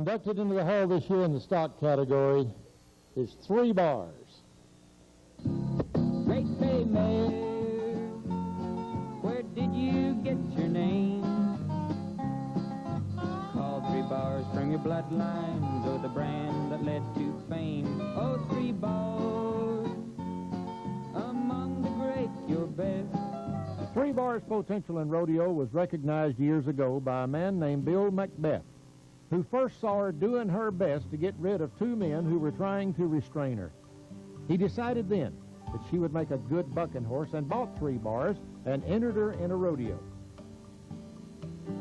Inducted into the Hall this year in the stock category is 3 Bars. Great Bay Mare, where did you get your name? Called 3 Bars from your bloodlines, oh, the brand that led to fame. Oh, 3 Bars, among the greats, your best. 3 Bars' potential in rodeo was recognized years ago by a man named Bill Macbeth, who first saw her doing her best to get rid of 2 men who were trying to restrain her. He decided then that she would make a good bucking horse and bought 3 Bars and entered her in a rodeo.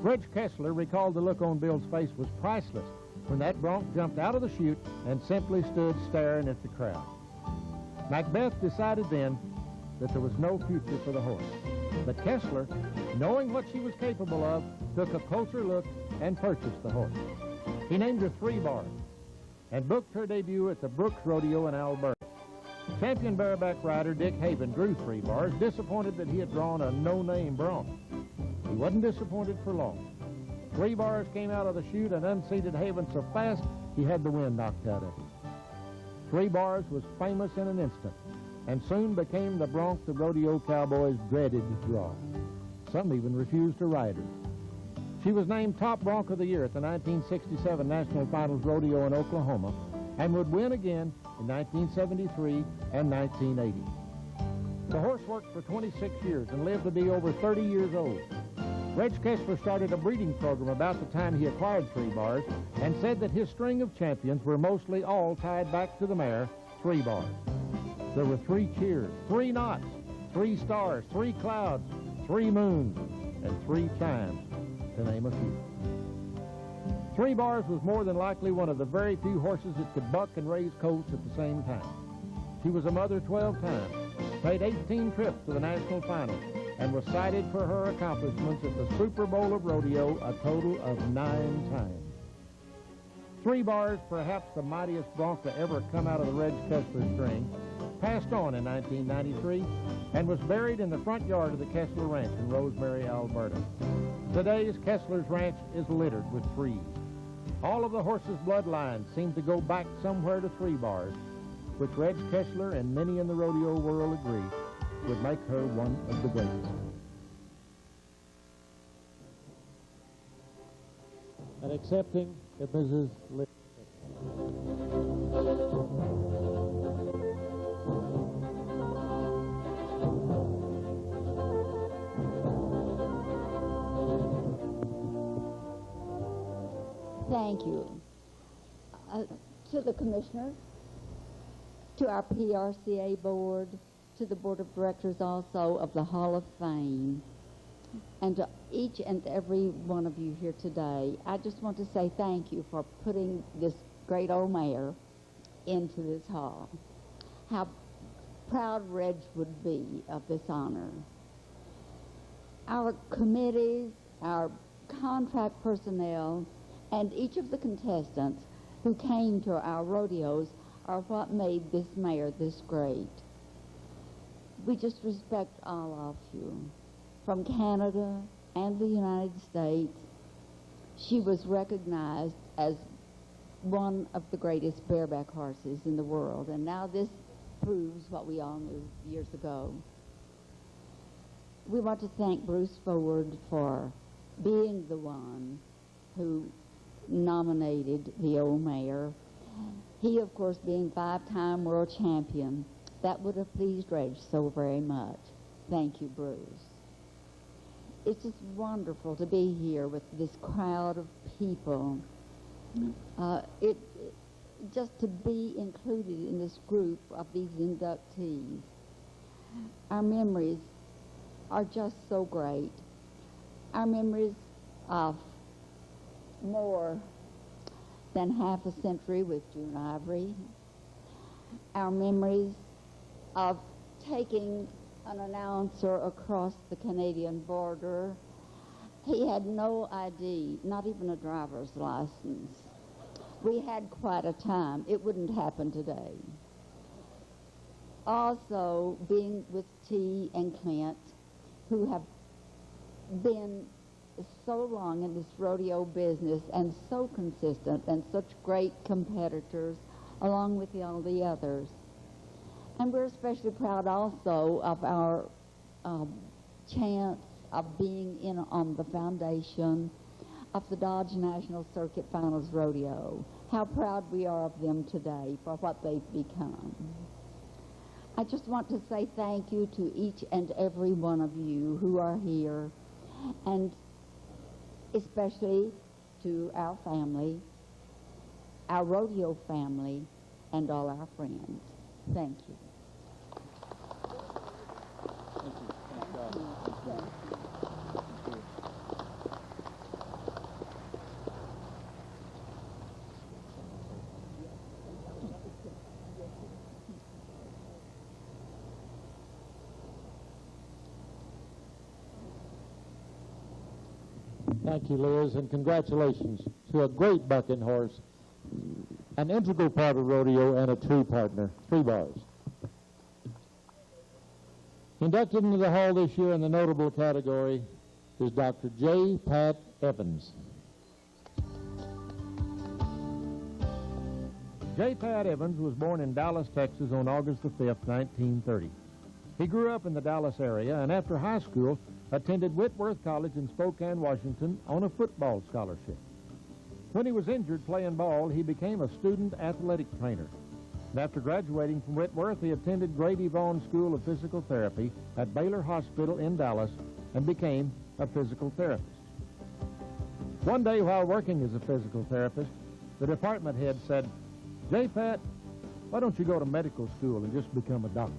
Reg Kessler recalled the look on Bill's face was priceless when that bronc jumped out of the chute and simply stood staring at the crowd. Macbeth decided then that there was no future for the horse. But Kessler, knowing what she was capable of, took a closer look and purchased the horse. He named her 3 Bars and booked her debut at the Brooks Rodeo in Alberta. Champion bareback rider Dick Haven drew 3 Bars, disappointed that he had drawn a no-name bronc. He wasn't disappointed for long. 3 Bars came out of the chute and unseated Haven so fast he had the wind knocked out of him. 3 Bars was famous in an instant and soon became the bronc the rodeo cowboys dreaded to draw. Some even refused to ride her. She was named top bronc of the year at the 1967 National Finals Rodeo in Oklahoma and would win again in 1973 and 1980. The horse worked for 26 years and lived to be over 30 years old. Reg Kessler started a breeding program about the time he acquired 3 Bars and said that his string of champions were mostly all tied back to the mare, 3 Bars. There were 3 cheers, 3 knots, 3 stars, 3 clouds, 3 moons, and 3 chimes, to name a few. 3 Bars was more than likely one of the very few horses that could buck and raise colts at the same time. She was a mother 12 times, made 18 trips to the national finals, and was cited for her accomplishments at the Super Bowl of Rodeo a total of 9 times. 3 Bars, perhaps the mightiest bronc to ever come out of the Reg Kessler string, passed on in 1993 and was buried in the front yard of the Kessler Ranch in Rosemary, Alberta. Today's Kessler's Ranch is littered with trees. All of the horse's bloodlines seem to go back somewhere to 3 Bars, which Reg Kessler and many in the rodeo world agree would make her one of the greatest. And accepting the Mrs. Lee. Thank you. To the Commissioner, to our PRCA Board, to the Board of Directors also of the Hall of Fame, and to each and every one of you here today, I just want to say thank you for putting this great old mare into this hall. How proud Reg would be of this honor. Our committees, our contract personnel, and each of the contestants who came to our rodeos are what made this mare this great. We just respect all of you. From Canada and the United States, she was recognized as one of the greatest bareback horses in the world, and now this proves what we all knew years ago. We want to thank Bruce Forward for being the one who nominated the old mare. He, of course, being 5-time world champion, that would have pleased Reg so very much. Thank you, Bruce. It's just wonderful to be here with this crowd of people. Just to be included in this group of these inductees. Our memories are just so great. Our memories of more than half a century with June Ivory. Our memories of taking an announcer across the Canadian border. He had no ID, not even a driver's license. We had quite a time. It wouldn't happen today. Also, being with T and Clint, who have been so long in this rodeo business and so consistent and such great competitors along with all the others. And we're especially proud also of our chance of being in on the foundation of the Dodge National Circuit Finals Rodeo. How proud we are of them today for what they've become. I just want to say thank you to each and every one of you who are here, and especially to our family, our rodeo family, and all our friends. Thank you. Thank you, Liz, and congratulations to a great bucking horse, an integral part of rodeo, and a true partner, 3 bars. Inducted into the hall this year in the notable category is Dr. J. Pat Evans. J. Pat Evans was born in Dallas, Texas on August the 5th, 1930. He grew up in the Dallas area and after high school attended Whitworth College in Spokane, Washington on a football scholarship. When he was injured playing ball, he became a student athletic trainer. And after graduating from Whitworth, he attended Grady Vaughn School of Physical Therapy at Baylor Hospital in Dallas and became a physical therapist. One day while working as a physical therapist, the department head said, "J. Pat, why don't you go to medical school and just become a doctor?"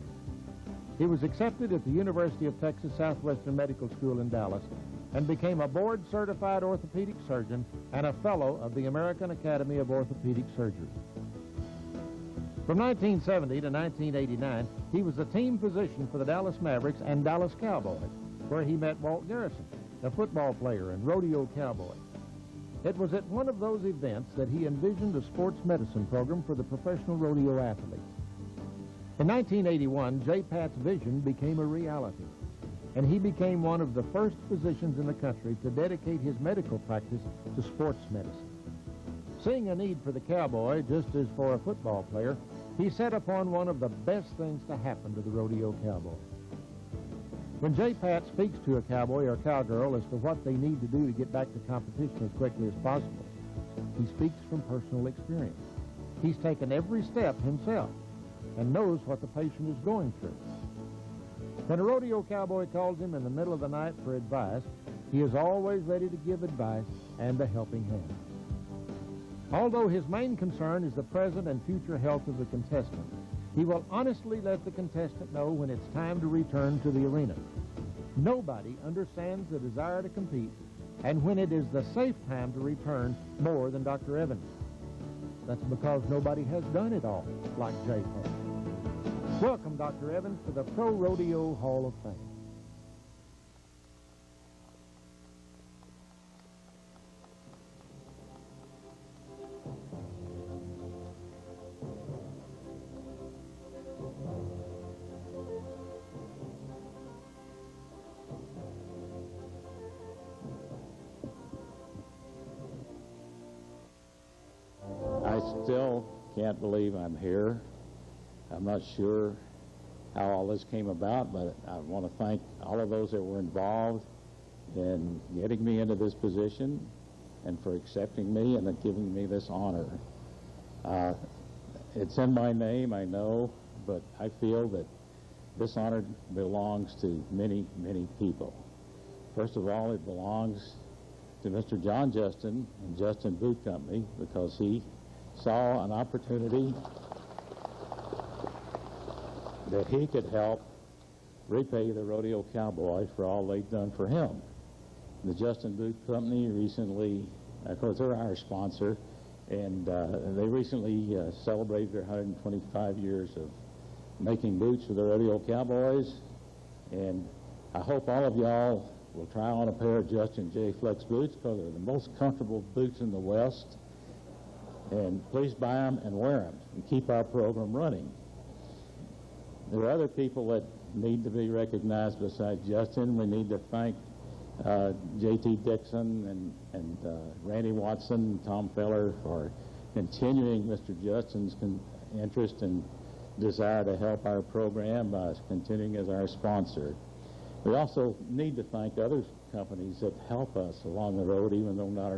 He was accepted at the University of Texas Southwestern Medical School in Dallas and became a board-certified orthopedic surgeon and a fellow of the American Academy of Orthopedic Surgery. From 1970 to 1989, he was a team physician for the Dallas Mavericks and Dallas Cowboys, where he met Walt Garrison, a football player and rodeo cowboy. It was at one of those events that he envisioned a sports medicine program for the professional rodeo athletes. In 1981, J. Pat's vision became a reality, and he became one of the first physicians in the country to dedicate his medical practice to sports medicine. Seeing a need for the cowboy, just as for a football player, he set upon one of the best things to happen to the rodeo cowboy. When J. Pat speaks to a cowboy or cowgirl as to what they need to do to get back to competition as quickly as possible, he speaks from personal experience. He's taken every step himself and knows what the patient is going through. When a rodeo cowboy calls him in the middle of the night for advice, he is always ready to give advice and a helping hand. Although his main concern is the present and future health of the contestant, he will honestly let the contestant know when it's time to return to the arena. Nobody understands the desire to compete and when it is the safe time to return more than Dr. Evans. That's because nobody has done it all like J. Pat. Welcome, Dr. Evans, to the Pro Rodeo Hall of Fame. I still can't believe I'm here. I'm not sure how all this came about, but I want to thank all of those that were involved in getting me into this position and for accepting me and giving me this honor. It's in my name, I know, but I feel that this honor belongs to many, many people. First of all, it belongs to Mr. John Justin and Justin Boot Company because he saw an opportunity that he could help repay the rodeo cowboy for all they've done for him. The Justin Boot Company recently, of course, they're our sponsor, and they recently celebrated their 125 years of making boots for the rodeo cowboys, and I hope all of y'all will try on a pair of Justin J. Flex boots because they're the most comfortable boots in the West, and please buy them and wear them and keep our program running. There are other people that need to be recognized besides Justin. We need to thank J.T. Dixon and Randy Watson and Tom Feller for continuing Mr. Justin's interest and desire to help our program by continuing as our sponsor. We also need to thank other companies that help us along the road, even though not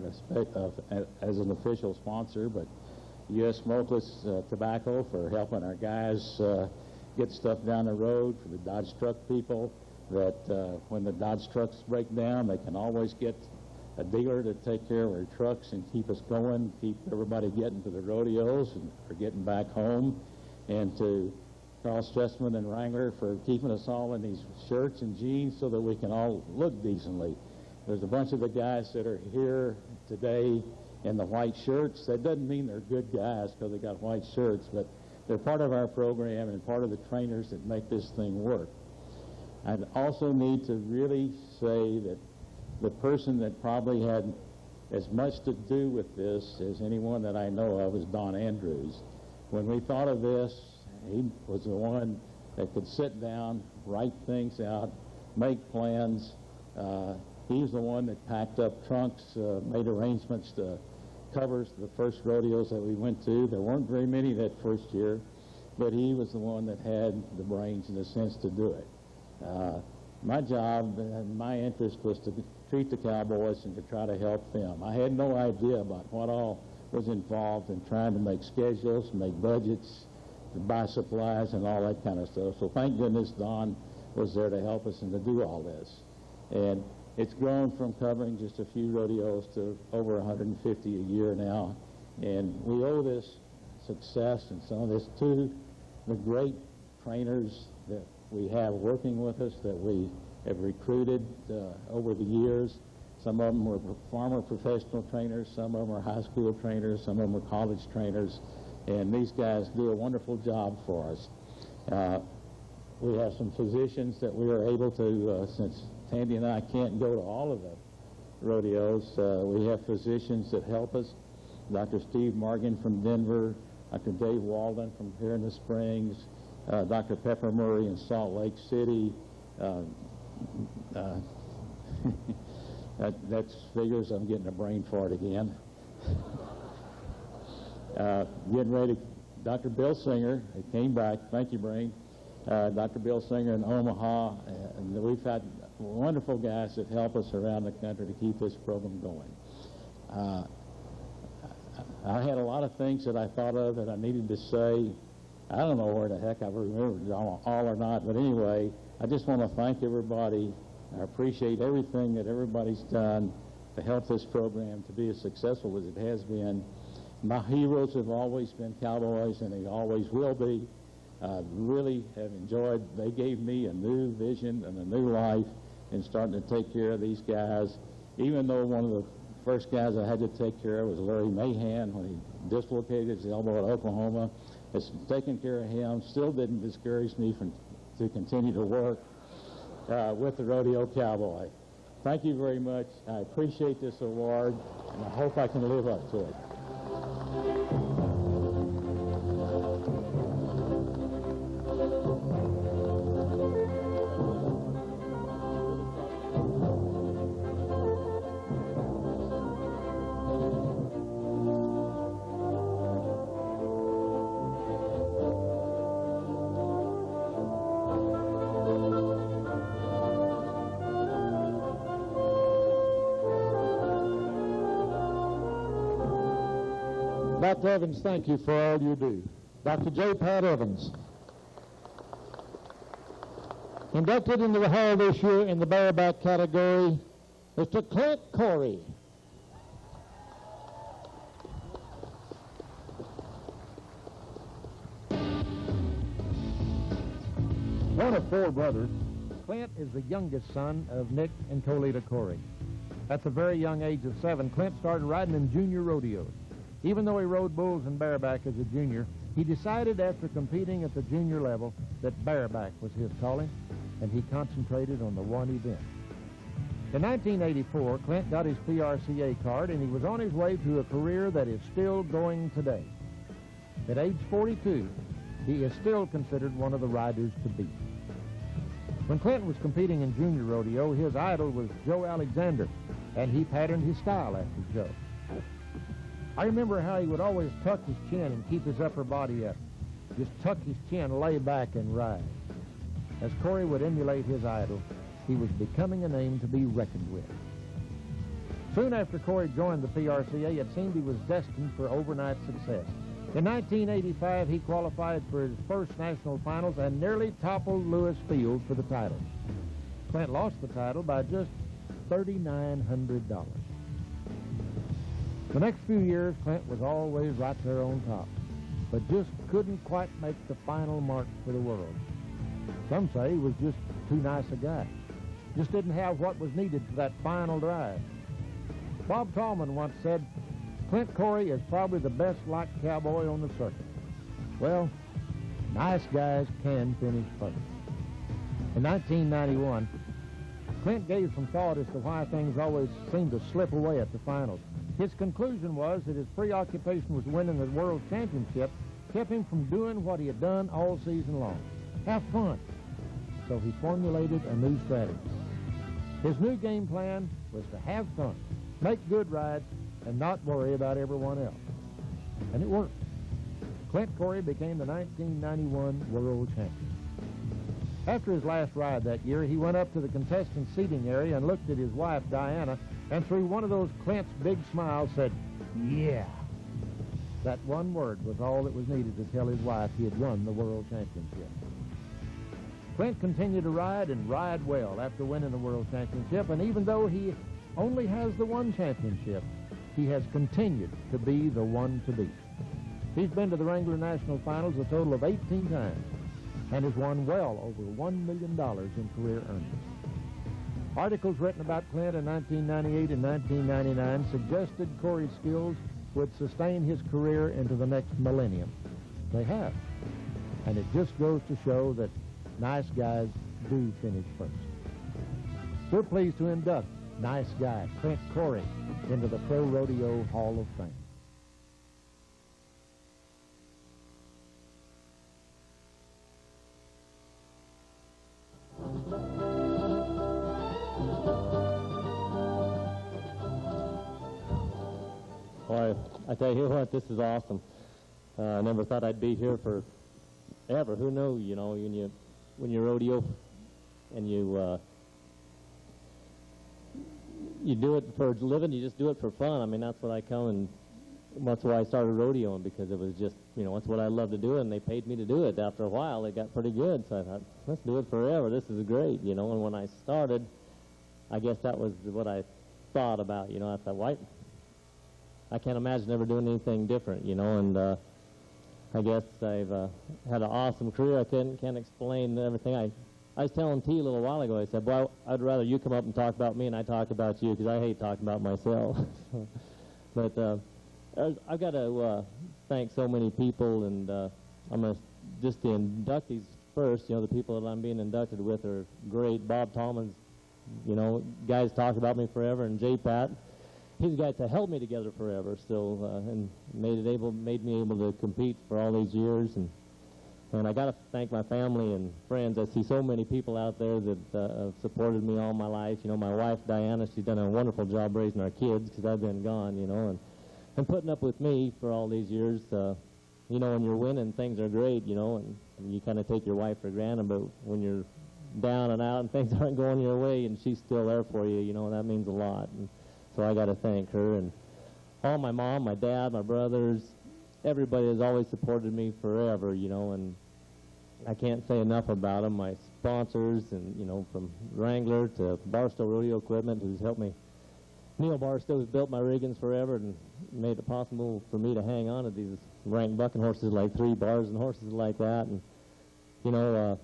as an official sponsor, but U.S. Smokeless Tobacco for helping our guys get stuff down the road, for the Dodge truck people, that when the Dodge trucks break down, they can always get a dealer to take care of our trucks and keep us going, keep everybody getting to the rodeos and for getting back home, and to Carl Stressman and Wrangler for keeping us all in these shirts and jeans so that we can all look decently. There's a bunch of the guys that are here today in the white shirts. That doesn't mean they're good guys because they got white shirts, but they're part of our program and part of the trainers that make this thing work. I also need to really say that the person that probably had as much to do with this as anyone that I know of is Don Andrews. When we thought of this, he was the one that could sit down, write things out, make plans. He was the one that packed up trunks, made arrangements to cover the first rodeos that we went to. There weren't very many that first year, but he was the one that had the brains and the sense to do it. My job and my interest was to treat the cowboys and to try to help them. I had no idea about what all was involved in trying to make schedules, make budgets, to buy supplies and all that kind of stuff. So thank goodness Don was there to help us and to do all this. And it's grown from covering just a few rodeos to over 150 a year now. And we owe this success and some of this to the great trainers that we have working with us, that we have recruited over the years. Some of them were former professional trainers, some of them are high school trainers, some of them are college trainers, and these guys do a wonderful job for us. We have some physicians that we are able to, since Tandy and I can't go to all of the rodeos, we have physicians that help us. Dr. Steve Morgan from Denver, Dr. Dave Walden from here in the Springs, Dr. Pepper Murray in Salt Lake City. That figures I'm getting a brain fart again. Getting ready, Dr. Bill Singer, he came back, thank you, Brain. Dr. Bill Singer in Omaha, and we've had wonderful guys that help us around the country to keep this program going. I had a lot of things that I thought of that I needed to say. I don't know where the heck I remembered them all or not, but anyway, I just want to thank everybody. I appreciate everything that everybody's done to help this program to be as successful as it has been. My heroes have always been cowboys, and they always will be. I really have enjoyed, they gave me a new vision and a new life in starting to take care of these guys, even though one of the first guys I had to take care of was Larry Mahan when he dislocated his elbow at Oklahoma. It's taking care of him still didn't discourage me to continue to work with the Rodeo Cowboy. Thank you very much. I appreciate this award, and I hope I can live up to it. Dr. Evans, thank you for all you do. Dr. J. Pat Evans. Inducted into the Hall this year in the bareback category, Mr. Clint Corey. One of four brothers, Clint is the youngest son of Nick and Colita Corey. At the very young age of 7, Clint started riding in junior rodeos. Even though he rode bulls and bareback as a junior, he decided after competing at the junior level that bareback was his calling, and he concentrated on the one event. In 1984, Clint got his PRCA card, and he was on his way to a career that is still going today. At age 42, he is still considered one of the riders to beat. When Clint was competing in junior rodeo, his idol was Joe Alexander, and he patterned his style after Joe. I remember how he would always tuck his chin and keep his upper body up. Just tuck his chin, lay back, and ride. As Corey would emulate his idol, he was becoming a name to be reckoned with. Soon after Corey joined the PRCA, it seemed he was destined for overnight success. In 1985, he qualified for his first national finals and nearly toppled Lewis Fields for the title. Clint lost the title by just $3,900. The next few years, Clint was always right there on top, but just couldn't quite make the final mark for the world. Some say he was just too nice a guy. Just didn't have what was needed for that final drive. Bob Tallman once said, Clint Corey is probably the best liked cowboy on the circuit. Well, nice guys can finish first. In 1991, Clint gave some thought as to why things always seemed to slip away at the finals. His conclusion was that his preoccupation with winning the World Championship kept him from doing what he had done all season long. Have fun. So he formulated a new strategy. His new game plan was to have fun, make good rides, and not worry about everyone else. And it worked. Clint Corey became the 1991 world champion. After his last ride that year, he went up to the contestant seating area and looked at his wife, Diana, and through one of those Clint's big smiles said, yeah. That one word was all that was needed to tell his wife he had won the world championship. Clint continued to ride and ride well after winning the world championship, and even though he only has the one championship, he has continued to be the one to beat. He's been to the Wrangler National Finals a total of 18 times and has won well over $1 million in career earnings. Articles written about Clint in 1998 and 1999 suggested Corey's skills would sustain his career into the next millennium. They have. And it just goes to show that nice guys do finish first. We're pleased to induct nice guy Clint Corey into the Pro Rodeo Hall of Fame. Boy, I tell you what, this is awesome. I never thought I'd be here forever. Who knew, you know, when you rodeo and you do it for a living, you just do it for fun. I mean, that's what I come and that's why I started rodeoing, because it was just, you know, it's what I love to do, and they paid me to do it. After a while, it got pretty good, so I thought, let's do it forever. This is great, you know. And when I started, I guess that was what I thought about, you know. I thought, why? I can't imagine ever doing anything different, you know. And I guess I've had an awesome career. I can't explain everything. I was telling T a little while ago, I said, well, I'd rather you come up and talk about me and I talk about you, because I hate talking about myself. But I've got to thank so many people, and I'm going to just the inductees first. You know, the people that I'm being inducted with are great. Bob Tallman's, you know, guys talk about me forever, and J. Pat, he's the guy that held me together forever still, and made me able to compete for all these years. And I got to thank my family and friends. I see so many people out there that have supported me all my life. You know, my wife, Diana, she's done a wonderful job raising our kids because I've been gone, you know, and putting up with me for all these years. You know, when you're winning, things are great, you know, and you kind of take your wife for granted, but when you're down and out and things aren't going your way and she's still there for you, you know, that means a lot. And so I got to thank her, and all my mom, my dad, my brothers, everybody has always supported me forever, you know, and I can't say enough about them. My sponsors, and, you know, from Wrangler to Barstow Rodeo Equipment, who's helped me. Neil Barstow has built my riggings forever and made it possible for me to hang on to these rank bucking horses like 3 bars and horses like that. And, you know,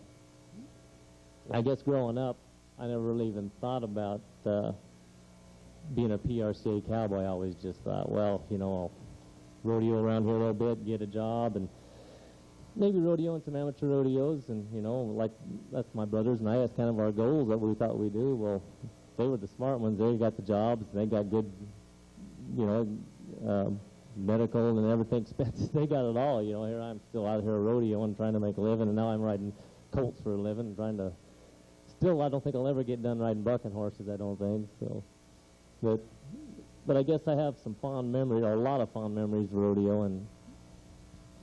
I guess growing up, I never really even thought about being a PRCA cowboy. I always just thought, well, you know, I'll rodeo around here a little bit, get a job, and maybe rodeo in some amateur rodeos. And, you know, like, that's my brothers and I, that's kind of our goals that we thought we'd do. Well, they were the smart ones. They got the jobs. They got good, you know, medical and everything expenses. They got it all. You know, here I'm still out here rodeoing, trying to make a living, and now I'm riding colts for a living, trying to still, I don't think I'll ever get done riding bucking horses, I don't think. So, but I guess I have some fond memories, or a lot of fond memories of rodeo, and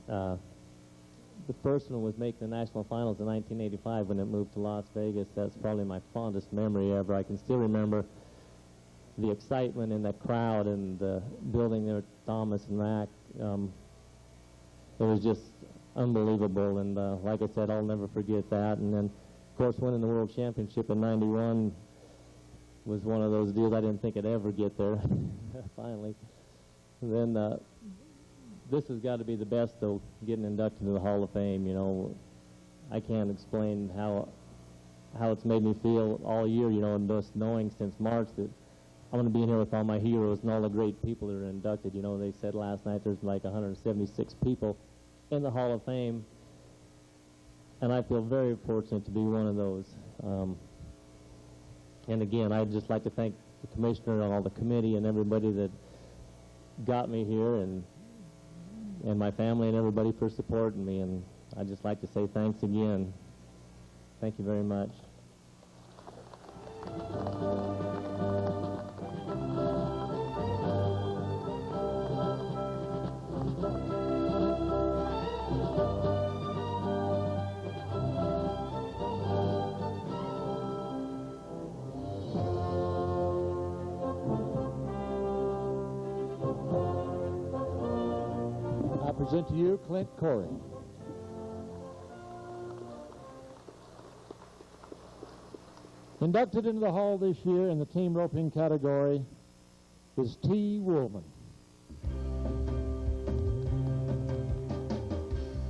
the first one was making the national finals in 1985 when it moved to Las Vegas. That's probably my fondest memory ever. I can still remember the excitement in the crowd and the building there at Thomas and Rack. It was just unbelievable, and like I said, I'll never forget that. And then, of course, winning the World Championship in '91 was one of those deals I didn't think I'd ever get there, finally. And then this has got to be the best, though, getting inducted into the Hall of Fame. You know, I can't explain how it's made me feel all year, you know, and just knowing since March that I'm going to be in here with all my heroes and all the great people that are inducted. You know, they said last night there's like 176 people in the Hall of Fame, and I feel very fortunate to be one of those. And again, I'd just like to thank the commissioner and all the committee and everybody that got me here, and my family and everybody for supporting me, and I'd just like to say thanks again. Thank you very much. I present to you Clint Corey. Inducted into the Hall this year in the team roping category is T. Woolman.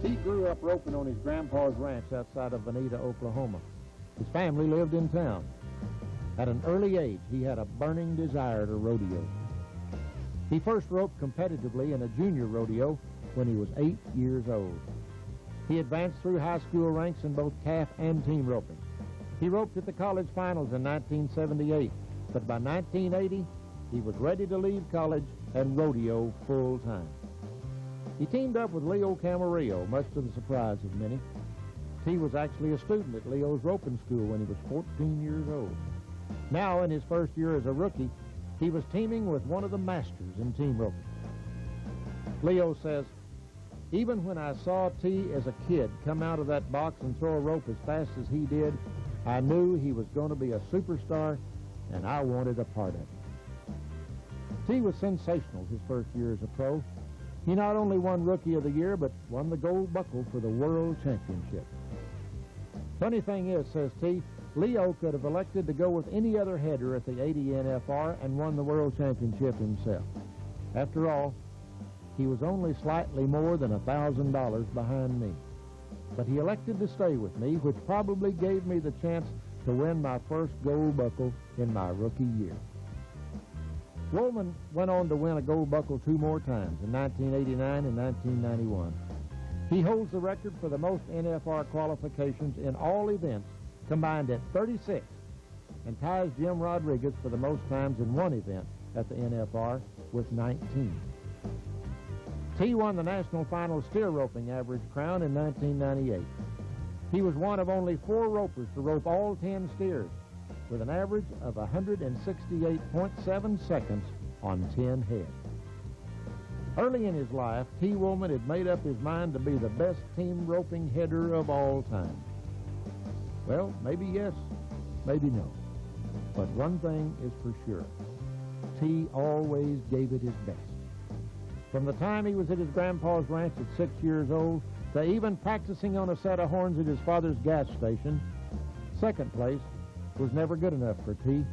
He grew up roping on his grandpa's ranch outside of Veneta, Oklahoma. His family lived in town. At an early age, he had a burning desire to rodeo. He first roped competitively in a junior rodeo when he was 8 years old. He advanced through high school ranks in both calf and team roping. He roped at the college finals in 1978, but by 1980, he was ready to leave college and rodeo full time. He teamed up with Leo Camarillo, much to the surprise of many. He was actually a student at Leo's roping school when he was 14 years old. Now, in his first year as a rookie, he was teaming with one of the masters in team roping. Leo says, "Even when I saw T as a kid come out of that box and throw a rope as fast as he did, I knew he was going to be a superstar, and I wanted a part of it." T was sensational his first year as a pro. He not only won Rookie of the Year, but won the gold buckle for the World Championship. Funny thing is, says T, Leo could have elected to go with any other header at the 80 NFR and won the World Championship himself. After all, he was only slightly more than $1,000 behind me. But he elected to stay with me, which probably gave me the chance to win my first gold buckle in my rookie year. Woolman went on to win a gold buckle 2 more times, in 1989 and 1991. He holds the record for the most NFR qualifications in all events, combined at 36, and ties Jim Rodriguez for the most times in one event at the NFR with 19. T won the national final steer roping average crown in 1998. He was one of only 4 ropers to rope all 10 steers, with an average of 168.7 seconds on 10 head. Early in his life, T. Woolman had made up his mind to be the best team roping header of all time. Well, maybe yes, maybe no. But one thing is for sure. T always gave it his best. From the time he was at his grandpa's ranch at 6 years old to even practicing on a set of horns at his father's gas station, second place was never good enough for T.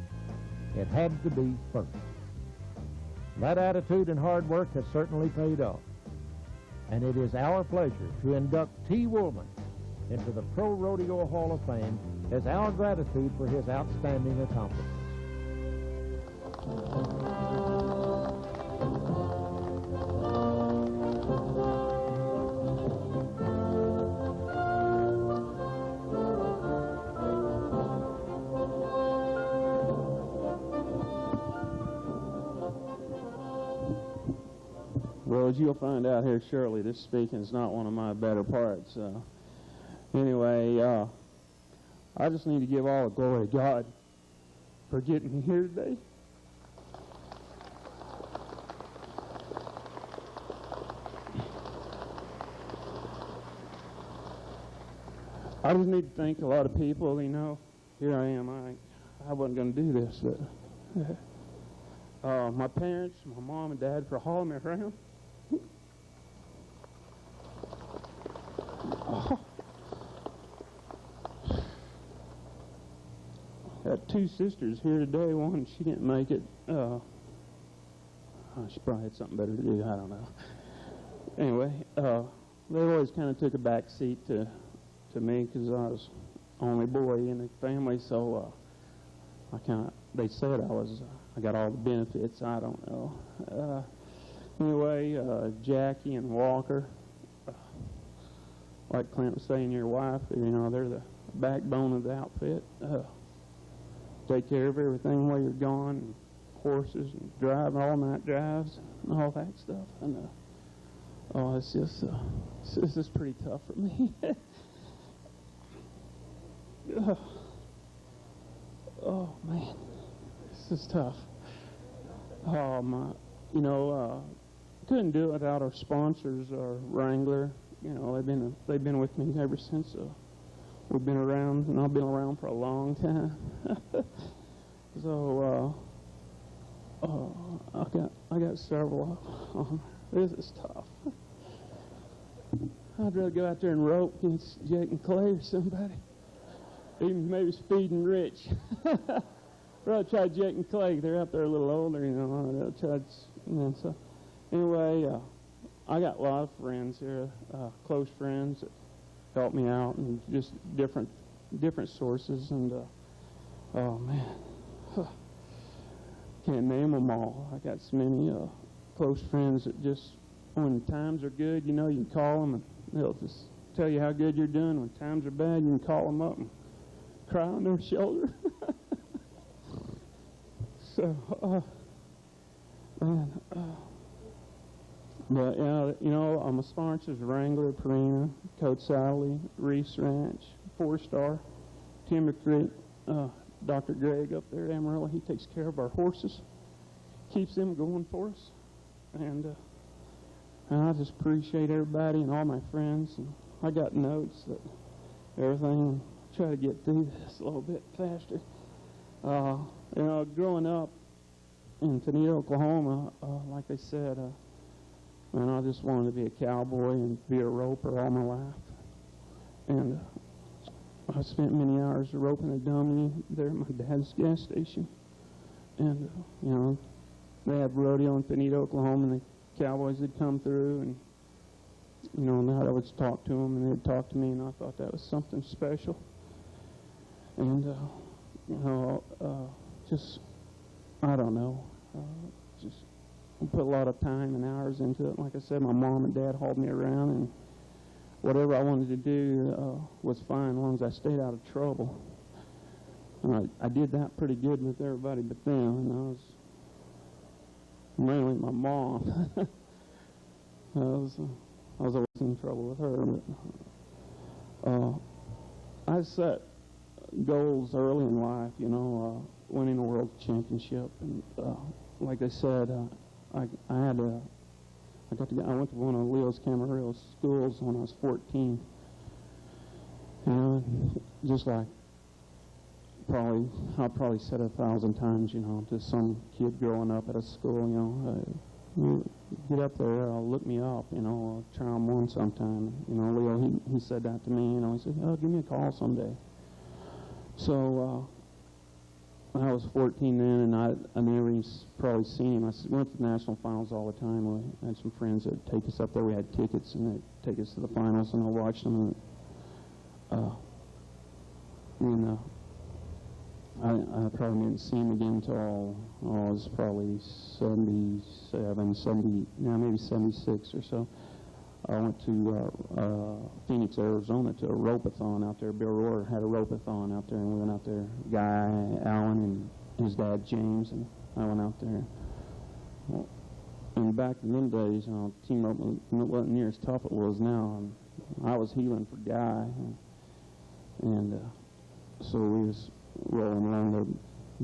It had to be first. That attitude and hard work has certainly paid off. And it is our pleasure to induct T. Woolman into the Pro Rodeo Hall of Fame as our gratitude for his outstanding accomplishments. Well, as you'll find out here shortly, this speaking is not one of my better parts. Anyway, I just need to give all the glory to God for getting me here today. I just need to thank a lot of people, you know. Here I am. I wasn't going to do this, but my parents, my mom and dad for hauling me around. Got two sisters here today. One, she didn't make it. She probably had something better to do. I don't know. Anyway, they always kind of took a back seat to me because I was only boy in the family. So they said I got all the benefits. I don't know. Anyway, Jackie and Walker, like Clint was saying, your wife, you know, they're the backbone of the outfit. Take care of everything while you're gone, and horses and driving all-night drives and all that stuff. And it's just this is pretty tough for me. Oh man, this is tough. Couldn't do it without our sponsors, our Wrangler. You know, they've been with me ever since we've been around, and I've been around for a long time. So I got several of them. This is tough. I'd rather go out there and rope against Jake and Clay or somebody. Even maybe Speed and Rich. Rather try Jake and Clay. They're up there a little older, you know. So anyway, I got a lot of friends here, close friends that help me out, and just different sources. And oh man, can't name them all. I got so many close friends that just, when times are good, you know, you can call them and they'll just tell you how good you're doing. When times are bad, you can call them up and cry on their shoulder. So, but yeah, you know, my sponsors: Wrangler, Purina, Coat Sally, Reese Ranch, 4-Star, Timber Creek, Dr. Greg up there at Amarillo. He takes care of our horses, keeps them going for us, and I just appreciate everybody and all my friends. And I got notes that everything. Try to get through this a little bit faster. You know, growing up in Tenino, Oklahoma, like I said, man, I just wanted to be a cowboy and be a roper all my life. And I spent many hours roping a dummy there at my dad's gas station. And, you know, they had rodeo in Tenino, Oklahoma, and the cowboys would come through, and, you know, and I would talk to them, and they'd talk to me, and I thought that was something special. And, you know, just, I don't know, just put a lot of time and hours into it. Like I said, my mom and dad hauled me around, and whatever I wanted to do was fine as long as I stayed out of trouble. And I did that pretty good with everybody but them, and I was mainly my mom. I was always in trouble with her. But I set goals early in life, you know, winning a world championship, and like I said, I went to one of Leo's Camarillo schools when I was 14. You know, just like I'll probably said 1,000 times, you know, to some kid growing up at a school, you know, get up there, look me up, you know, try on one sometime. You know, Leo, he said that to me, you know, he said, oh, give me a call someday. So I was 14 then, and I never even probably seen him. I went to the national finals all the time. I had some friends that would take us up there. We had tickets, and they'd take us to the finals, and I watched them. And I probably didn't see him again until I was probably 77, 70, maybe 76 or so. I went to Phoenix, Arizona, to a rope-a-thon out there. Bill Rohr had a rope-a-thon out there, and we went out there. Guy, Alan, and his dad, James, and I went out there. Well, and back in them days, you know, team rope wasn't near as tough it was now. And I was healing for Guy, and so we was rolling along the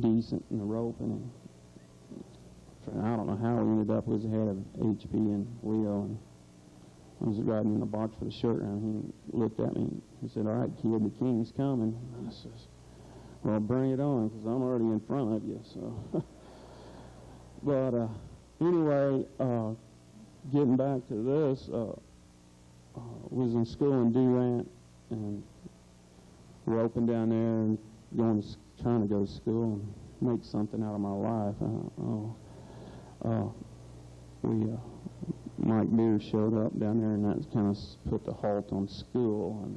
decent in the rope, and I don't know how we ended up was ahead of HP and Leo, and I was riding in the box for the short round. He looked at me and he said, "All right, kid, the king's coming." And I says, "Well, bring it on, because I'm already in front of you." So, but anyway, getting back to this, was in school in Durant, and roping down there and trying to go to school and make something out of my life. Mike Beer showed up down there, and that kind of put the halt on school, and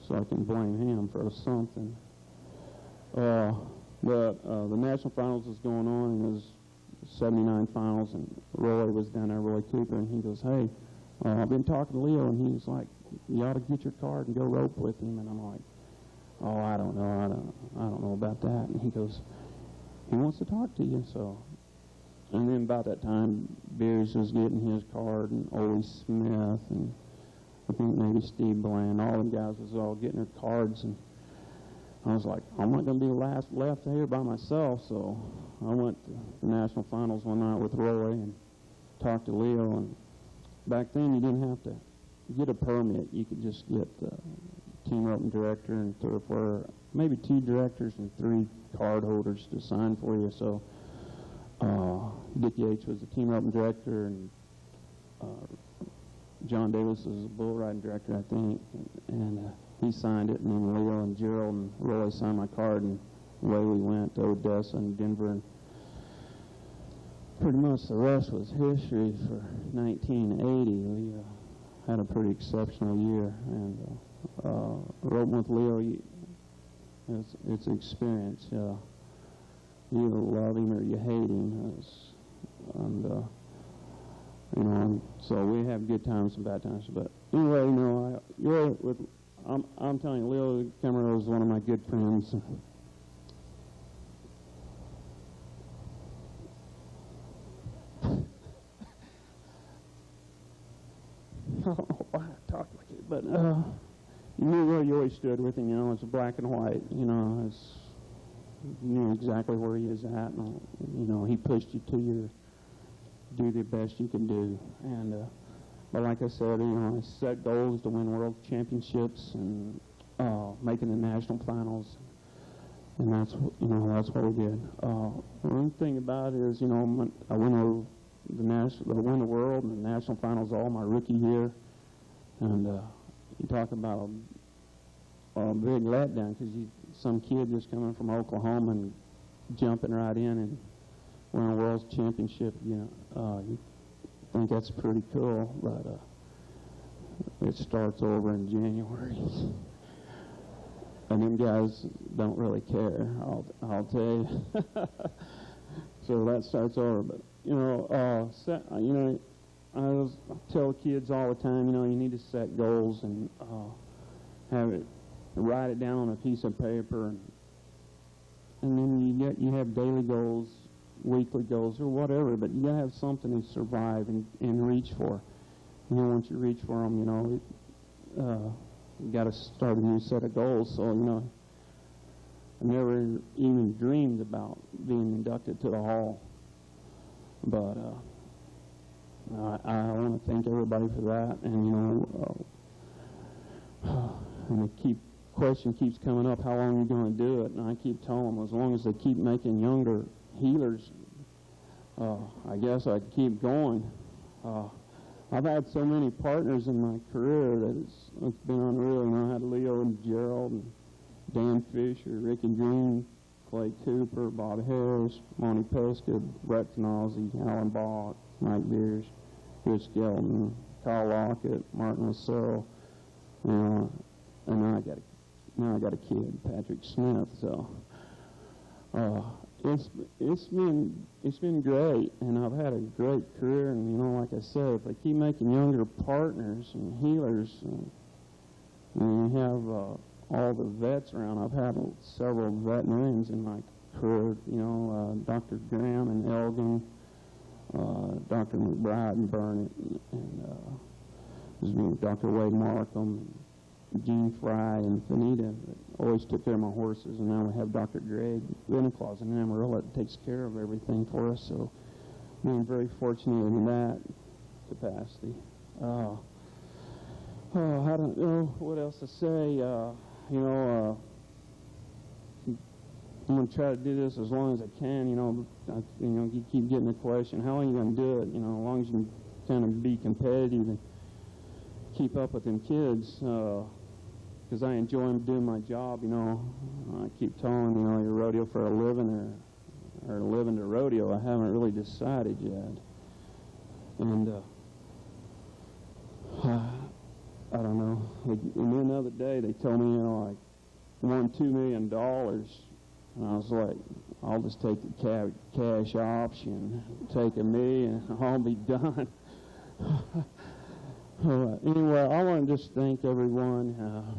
so I can blame him for something. But the national finals was going on, and it was 79 finals, and Roy was down there, Roy Cooper, and he goes, "Hey, I've been talking to Leo," and he's like, "You ought to get your card and go rope with him." And I'm like, "Oh, I don't know about that." And he goes, "He wants to talk to you." So, and then about that time, Beers was getting his card, and Ole Smith, and I think maybe Steve Bland, all them guys was all getting their cards, and I was like, I'm not going to be the last left here by myself. So I went to the national finals one night with Roy and talked to Leo, and back then you didn't have to get a permit. You could just get the team roping director and 3 or 4, maybe 2 directors and 3 card holders to sign for you. So Dick Yates was the team roping director, and John Davis was the bull riding director, I think, and he signed it, and then Leo and Gerald and Roy signed my card, and away we went to Odessa and Denver, and pretty much the rest was history for 1980. We had a pretty exceptional year, and roping with Leo, it's an experience. You either love him or you hate him, and so we have good times and bad times. But anyway, I'm telling you, Leo Camero is one of my good friends. I don't know why I talk like it, but you knew where you always stood with him. It's black and white. You knew exactly where he is at, and he pushed you to do the best you can do. And but like I said, I set goals to win world championships and making the national finals, and that's what we did. One thing about it is, I won the world and the national finals all my rookie year, and you talk about a big letdown, because some kid just coming from Oklahoma and jumping right in and winning a world championship, you think that's pretty cool, but it starts over in January. And them guys don't really care, I'll tell you. So that starts over. But I tell the kids all the time, you need to set goals and write it down on a piece of paper, and then you have daily goals, weekly goals, or whatever. But you gotta have something to survive and reach for. Once you reach for them, you got to start a new set of goals. So, I never even dreamed about being inducted to the Hall. But I want to thank everybody for that. And, and the question keeps coming up, how long are you going to do it? And I keep telling them, as long as they keep making younger healers, I guess I'd keep going. I've had so many partners in my career that it's been unreal. I had Leo and Gerald and Dan Fisher, Rick and Green, Clay Cooper, Bob Harris, Monty Pesca, Brett Canozzi, Alan Bach, Mike Beers, Chris Gelton, Kyle Lockett, Martin Lasso, and now I got a kid, Patrick Smith. So it's been great, and I've had a great career. And like I said, if I keep making younger partners and healers, and you have all the vets around. I've had several veterinarians in my career. Dr. Graham and Elgin, Dr. McBride and Burnett, and Dr. Wade Markham, Jean Fry and Benita that always took care of my horses, and now we have Dr. Greg Veniclaus in Amarillo that takes care of everything for us. So I'm very fortunate in that capacity. I don't know what else to say. I'm going to try to do this as long as I can. You keep getting the question, how long are you going to do it? As long as you can kind of be competitive and keep up with them kids, because I enjoy doing my job. I keep telling them, you're rodeo for a living or living to rodeo. I haven't really decided yet. And I don't know. And then the other day they told me, I won $2 million. And I was like, I'll just take the cash option, take $1 million, and I'll be done. Anyway, I want to just thank everyone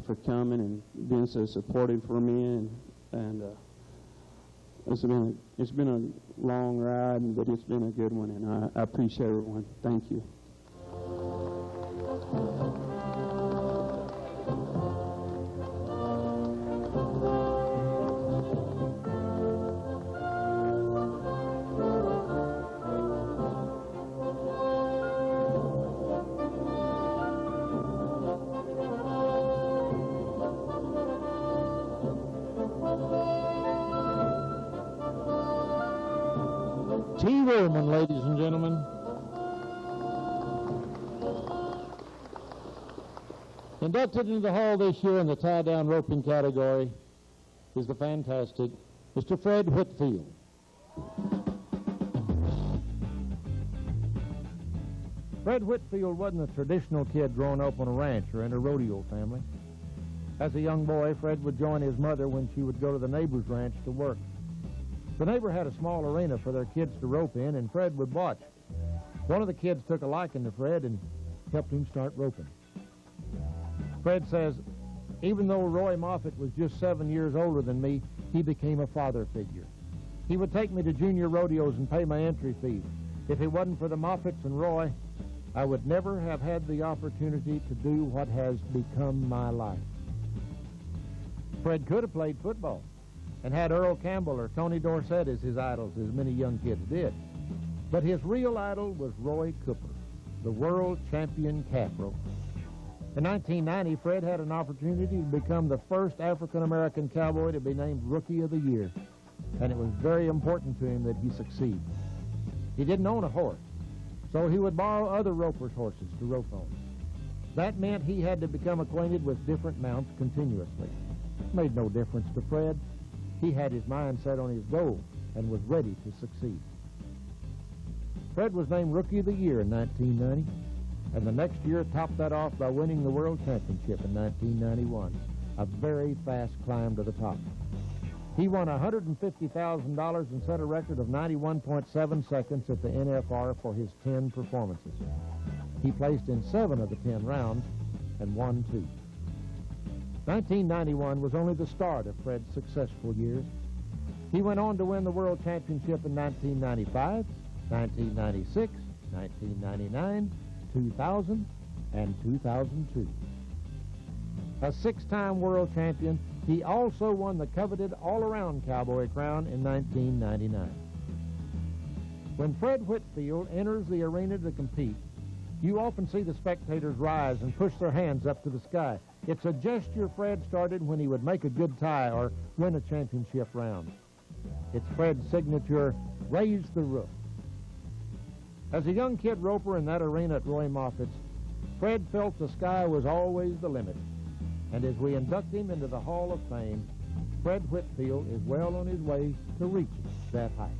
for coming and being so supportive for me. And it's been a long ride, but it's been a good one, and I appreciate everyone. Thank you. T. Roman, ladies and gentlemen. Inducted into the hall this year in the tie-down roping category is the fantastic Mr. Fred Whitfield. Fred Whitfield wasn't a traditional kid growing up on a ranch or in a rodeo family. As a young boy, Fred would join his mother when she would go to the neighbor's ranch to work. The neighbor had a small arena for their kids to rope in, and Fred would watch. One of the kids took a liking to Fred and helped him start roping. Fred says, even though Roy Moffett was just 7 years older than me, he became a father figure. He would take me to junior rodeos and pay my entry fees. If it wasn't for the Moffetts and Roy, I would never have had the opportunity to do what has become my life. Fred could have played football and had Earl Campbell or Tony Dorsett as his idols, as many young kids did. But his real idol was Roy Cooper, the world champion calf roper. In 1990, Fred had an opportunity to become the first African-American cowboy to be named Rookie of the Year, and it was very important to him that he succeed. He didn't own a horse, so he would borrow other ropers' horses to rope on. That meant he had to become acquainted with different mounts continuously. It made no difference to Fred. He had his mind set on his goal and was ready to succeed. Fred was named Rookie of the Year in 1990, and the next year topped that off by winning the World Championship in 1991, a very fast climb to the top. He won $150,000 and set a record of 91.7 seconds at the NFR for his 10 performances. He placed in 7 of the 10 rounds and won 2. 1991 was only the start of Fred's successful years. He went on to win the World Championship in 1995, 1996, 1999, 2000, and 2002. A 6-time world champion, he also won the coveted all-around cowboy crown in 1999. When Fred Whitfield enters the arena to compete, you often see the spectators rise and push their hands up to the sky. It's a gesture Fred started when he would make a good tie or win a championship round. It's Fred's signature, raise the roof. As a young kid roper in that arena at Roy Moffett's, Fred felt the sky was always the limit. And as we induct him into the Hall of Fame, Fred Whitfield is well on his way to reaching that height.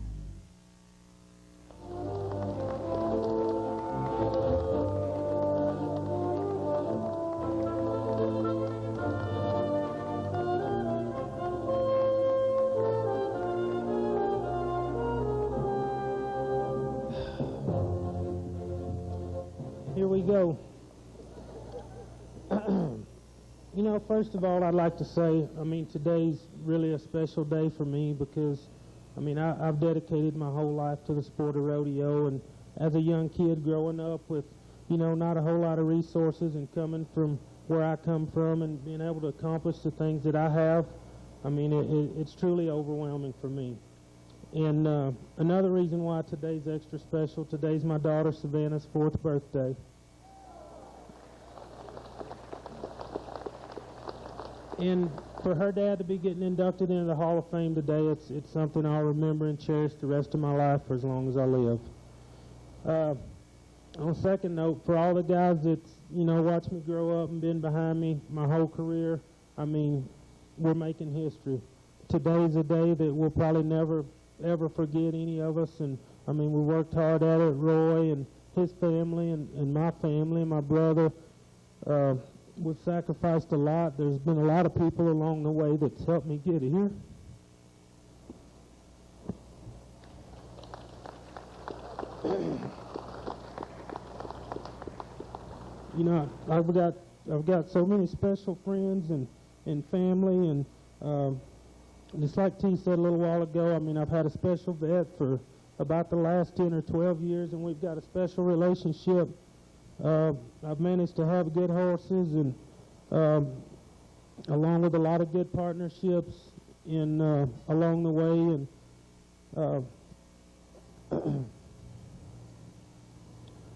Here we go. First of all, I'd like to say, today's really a special day for me because, I've dedicated my whole life to the sport of rodeo, and as a young kid growing up with, not a whole lot of resources and coming from where I come from and being able to accomplish the things that I have, I mean, it's truly overwhelming for me. And another reason why today's extra special, today's my daughter Savannah's 4th birthday. And for her dad to be getting inducted into the Hall of Fame today, it's something I'll remember and cherish the rest of my life for as long as I live. On a second note, for all the guys that's, watched me grow up and been behind me my whole career, I mean, we're making history. Today's a day that we'll probably never, ever forget, any of us. And, I mean, we worked hard at it, Roy and his family and my family and my brother. We've sacrificed a lot. There's been a lot of people along the way that's helped me get here. I've got so many special friends and family, and just like T said a little while ago, I mean, I've had a special vet for about the last 10 or 12 years, and we've got a special relationship. I've managed to have good horses, and along with a lot of good partnerships along the way, and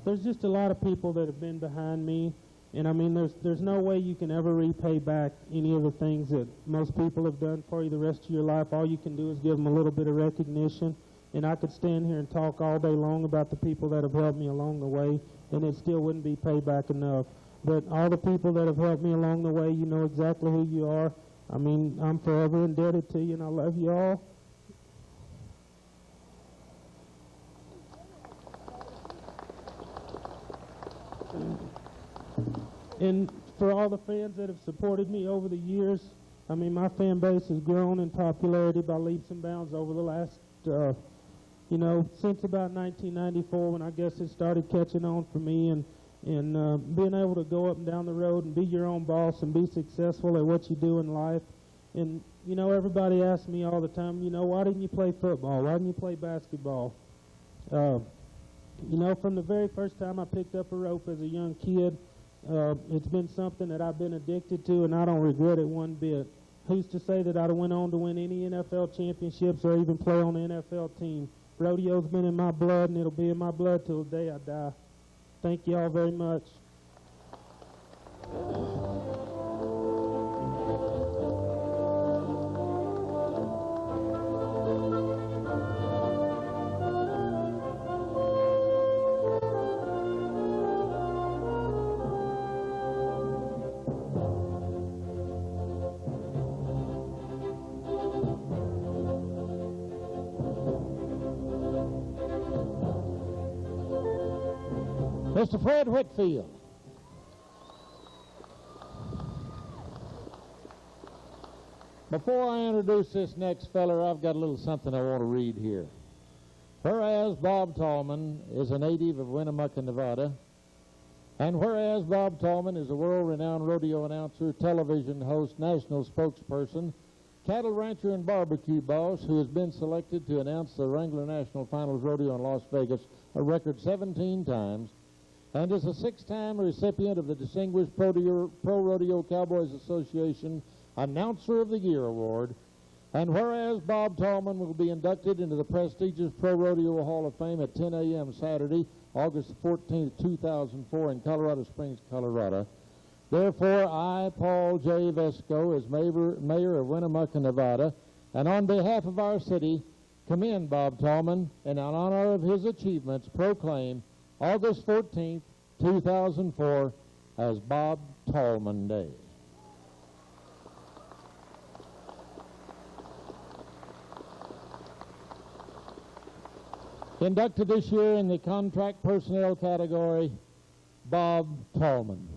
there's just a lot of people that have been behind me, and I mean, there's no way you can ever repay back any of the things that most people have done for you the rest of your life. All you can do is give them a little bit of recognition, and I could stand here and talk all day long about the people that have helped me along the way, and it still wouldn't be payback enough. But all the people that have helped me along the way, you know exactly who you are. I mean, I'm forever indebted to you, and I love you all. And for all the fans that have supported me over the years, I mean, my fan base has grown in popularity by leaps and bounds over the last, since about 1994, when I guess it started catching on for me, and being able to go up and down the road and be your own boss and be successful at what you do in life. And, everybody asks me all the time, why didn't you play football? Why didn't you play basketball? From the very first time I picked up a rope as a young kid, it's been something that I've been addicted to, and I don't regret it one bit. Who's to say that I'd have went on to win any NFL championships or even play on an NFL team? Rodeo's been in my blood, and it'll be in my blood till the day I die. Thank you all very much. Mr. Fred Whitfield. Before I introduce this next feller, I've got a little something I want to read here. Whereas Bob Tallman is a native of Winnemucca, Nevada, and whereas Bob Tallman is a world-renowned rodeo announcer, television host, national spokesperson, cattle rancher, and barbecue boss who has been selected to announce the Wrangler National Finals Rodeo in Las Vegas a record 17 times, and is a 6-time recipient of the Distinguished Pro Rodeo Cowboys Association Announcer of the Year Award, and whereas Bob Tallman will be inducted into the prestigious Pro Rodeo Hall of Fame at 10 a.m. Saturday, August 14, 2004 in Colorado Springs, Colorado, therefore I, Paul J. Vesco, as Mayor of Winnemucca, Nevada, and on behalf of our city, commend Bob Tallman, and in honor of his achievements, proclaim August 14th, 2004 as Bob Tallman Day. Inducted this year in the contract personnel category, Bob Tallman.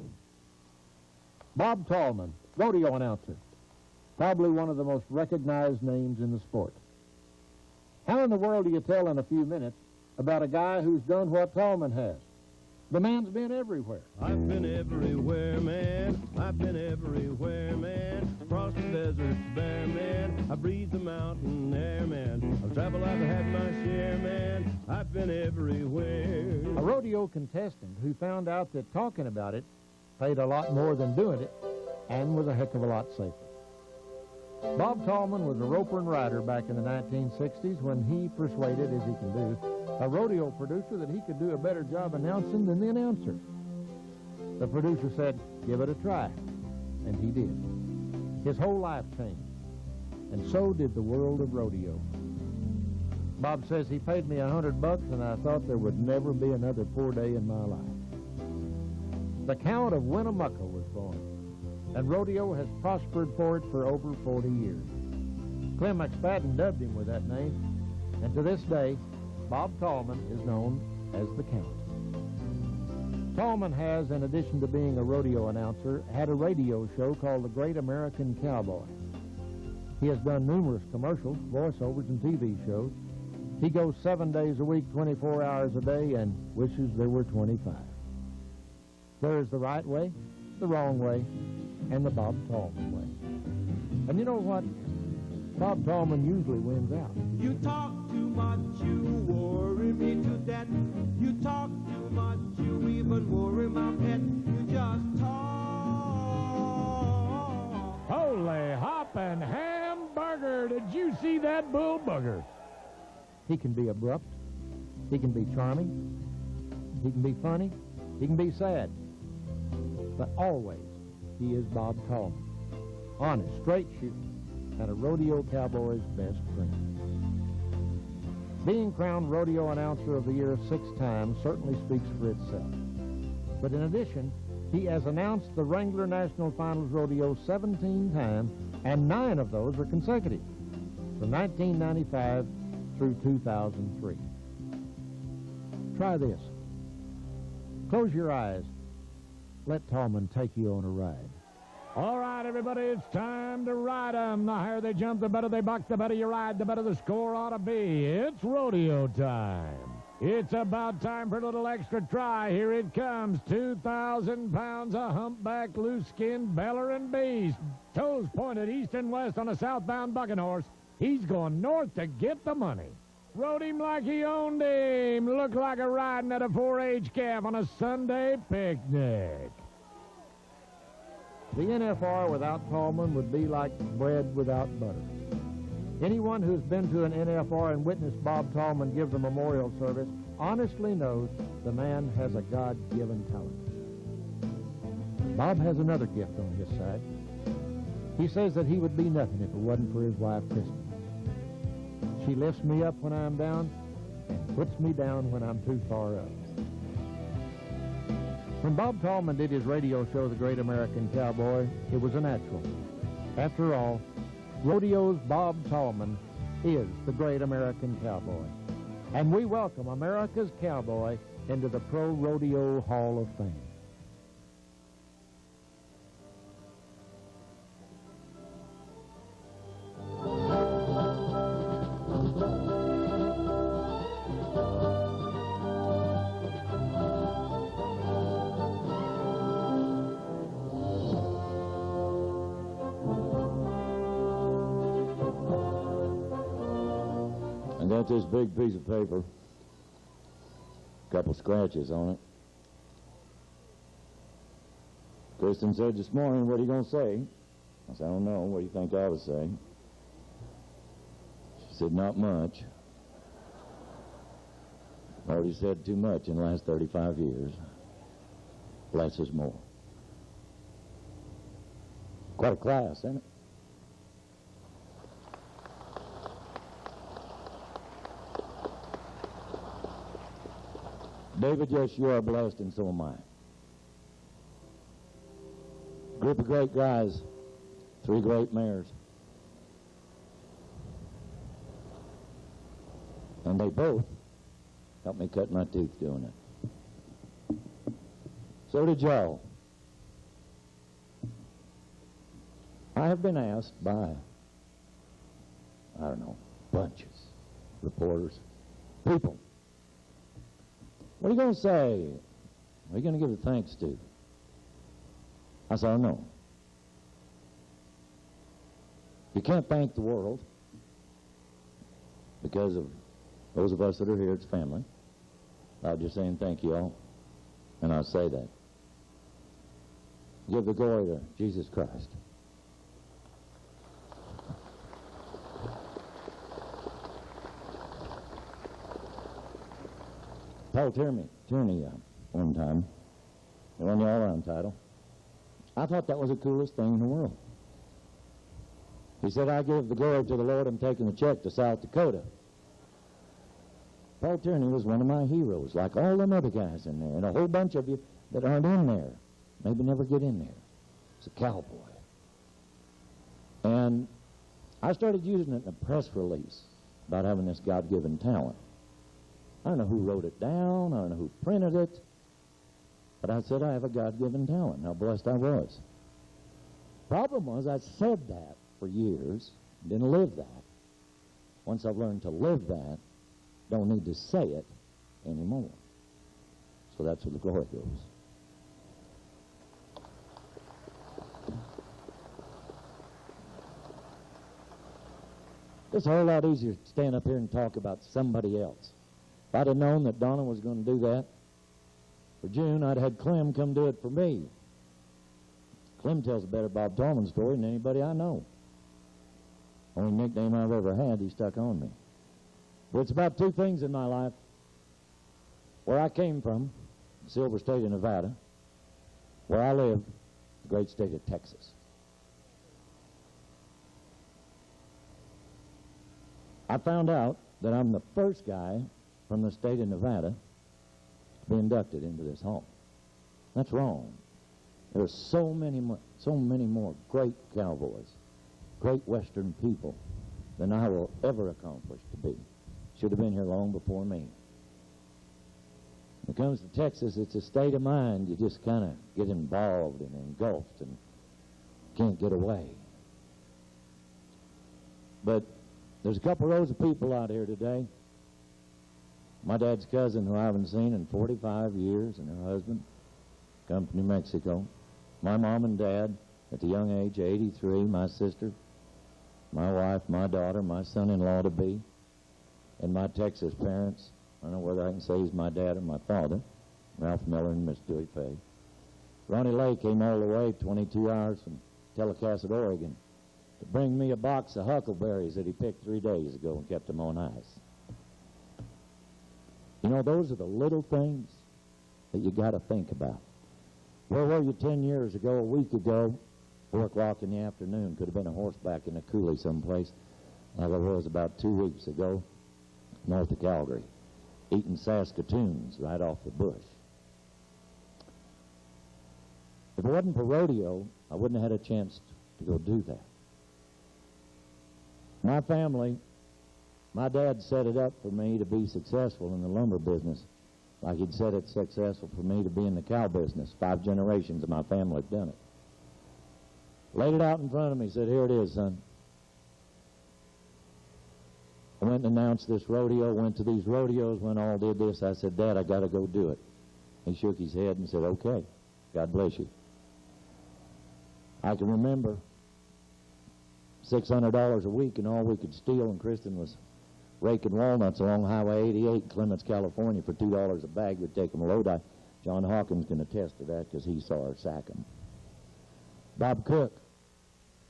Bob Tallman, rodeo announcer, probably one of the most recognized names in the sport. How in the world do you tell in a few minutes about a guy who's done what Tallman has? The man's been everywhere. I've been everywhere, man. I've been everywhere, man. Across the desert, bare, man. I breathe the mountain air, man. I've traveled, I've had my share, man. I've been everywhere. A rodeo contestant who found out that talking about it paid a lot more than doing it, and was a heck of a lot safer. Bob Tallman was a roper and rider back in the 1960s when he persuaded, as he can do, a rodeo producer that he could do a better job announcing than the announcer. The producer said, "Give it a try," and he did. His whole life changed, and so did the world of rodeo. Bob says he paid me $100, and I thought there would never be another poor day in my life. The Count of Winnemucca was born, and rodeo has prospered for it for over 40 years. Clem McSpadden dubbed him with that name, and to this day, Bob Tallman is known as the Count. Tallman has, in addition to being a rodeo announcer, had a radio show called The Great American Cowboy. He has done numerous commercials, voiceovers, and TV shows. He goes 7 days a week, 24 hours a day, and wishes there were 25. There is the right way, the wrong way, and the Bob Tallman way. And you know what? Bob Tallman usually wins out. You talk too much, you worry me to death. You talk too much, you even worry my pet. You just talk. Holy hop and hamburger! Did you see that bull bugger? He can be abrupt. He can be charming. He can be funny. He can be sad. But always, he is Bob Tallman. Honest, straight shooting, and a rodeo cowboy's best friend. Being crowned Rodeo Announcer of the Year 6 times certainly speaks for itself. But in addition, he has announced the Wrangler National Finals Rodeo 17 times, and 9 of those are consecutive, from 1995 through 2003. Try this. Close your eyes. Let Tallman take you on a ride. All right, everybody, it's time to ride 'em. The higher they jump, the better they buck, the better you ride, the better the score ought to be. It's rodeo time. It's about time for a little extra try. Here it comes. 2,000 pounds of humpback, loose-skinned Bellerin beast. Toes pointed east and west on a southbound bucking horse. He's going north to get the money. Rode him like he owned him. Looked like a riding at a 4-H calf on a Sunday picnic. The NFR without Tallman would be like bread without butter. Anyone who's been to an NFR and witnessed Bob Tallman give the memorial service honestly knows the man has a God-given talent. Bob has another gift on his side. He says that he would be nothing if it wasn't for his wife, Kristen. She lifts me up when I'm down and puts me down when I'm too far up. When Bob Tallman did his radio show, The Great American Cowboy, it was a natural. After all, rodeo's Bob Tallman is the Great American Cowboy. And we welcome America's cowboy into the Pro Rodeo Hall of Fame. Got this big piece of paper, a couple scratches on it. Kristen said this morning, "What are you going to say?" I said, "I don't know. What do you think I would say?" She said, "Not much. I already said too much in the last 35 years. Less is more." Quite a class, isn't it? David, yes, you are blessed, and so am I. Group of great guys, 3 great mayors. And they both helped me cut my teeth doing it. So did y'all. I have been asked by, I don't know, bunches, reporters, people, "What are you going to say? What are you going to give the thanks to?" I said, "I don't know. You can't thank the world because of those of us that are here. It's family. I'm just saying thank you all, and I'll say that. give the glory to Jesus Christ. Paul Tierney, one time, he won the all-around title. I thought that was the coolest thing in the world. He said, I give the glory to the Lord. I'm taking the check to South Dakota. Paul Tierney was one of my heroes, like all them other guys in there, and a whole bunch of you that aren't in there, maybe never get in there. It's a cowboy. And I started using it in a press release about having this God-given talent. I don't know who wrote it down. I don't know who printed it. But I said I have a God-given talent. How blessed I was. Problem was I said that for years, didn't live that. Once I've learned to live that, don't need to say it anymore. So that's where the glory goes. It's a whole lot easier to stand up here and talk about somebody else. If I'd have known that Donna was going to do that for June, I'd had Clem come do it for me. Clem tells a better Bob Tallman story than anybody I know. Only nickname I've ever had, he stuck on me. But it's about two things in my life. Where I came from, the Silver State of Nevada. Where I live, the great state of Texas. I found out that I'm the first guy from the state of Nevada to be inducted into this hall. That's wrong. There are so many more great cowboys, great Western people than I will ever accomplish to be. Should have been here long before me. When it comes to Texas, it's a state of mind. You just kind of get involved and engulfed and can't get away. But there's a couple rows of people out here today. My dad's cousin, who I haven't seen in 45 years, and her husband, come from New Mexico. My mom and dad, at the young age of 83, my sister, my wife, my daughter, my son-in-law-to-be, and my Texas parents. I don't know whether I can say he's my dad or my father, Ralph Miller and Miss Dewey Fay. Ronnie Lay came all the way 22 hours from Telecasset, Oregon, to bring me a box of huckleberries that he picked 3 days ago and kept them on ice. You know, those are the little things that you got to think about. Where were you 10 years ago, a week ago, 4 o'clock in the afternoon? Could have been a horseback in a coulee someplace, like I was about 2 weeks ago, north of Calgary, eating Saskatoons right off the bush. If it wasn't for rodeo, I wouldn't have had a chance to go do that. My family, my dad set it up for me to be successful in the lumber business, like he'd set it successful for me to be in the cow business. 5 generations of my family have done it. Laid it out in front of me, said, here it is, son. I went and announced this rodeo, went to these rodeos, when all did this. I said, Dad, I got to go do it. He shook his head and said, okay, God bless you. I can remember $600 a week and all we could steal, and Kristen was raking walnuts along Highway 88 in Clements, California for $2 a bag. We'd take them a load. John Hawkins can attest to that because he saw her sack them. Bob Cook,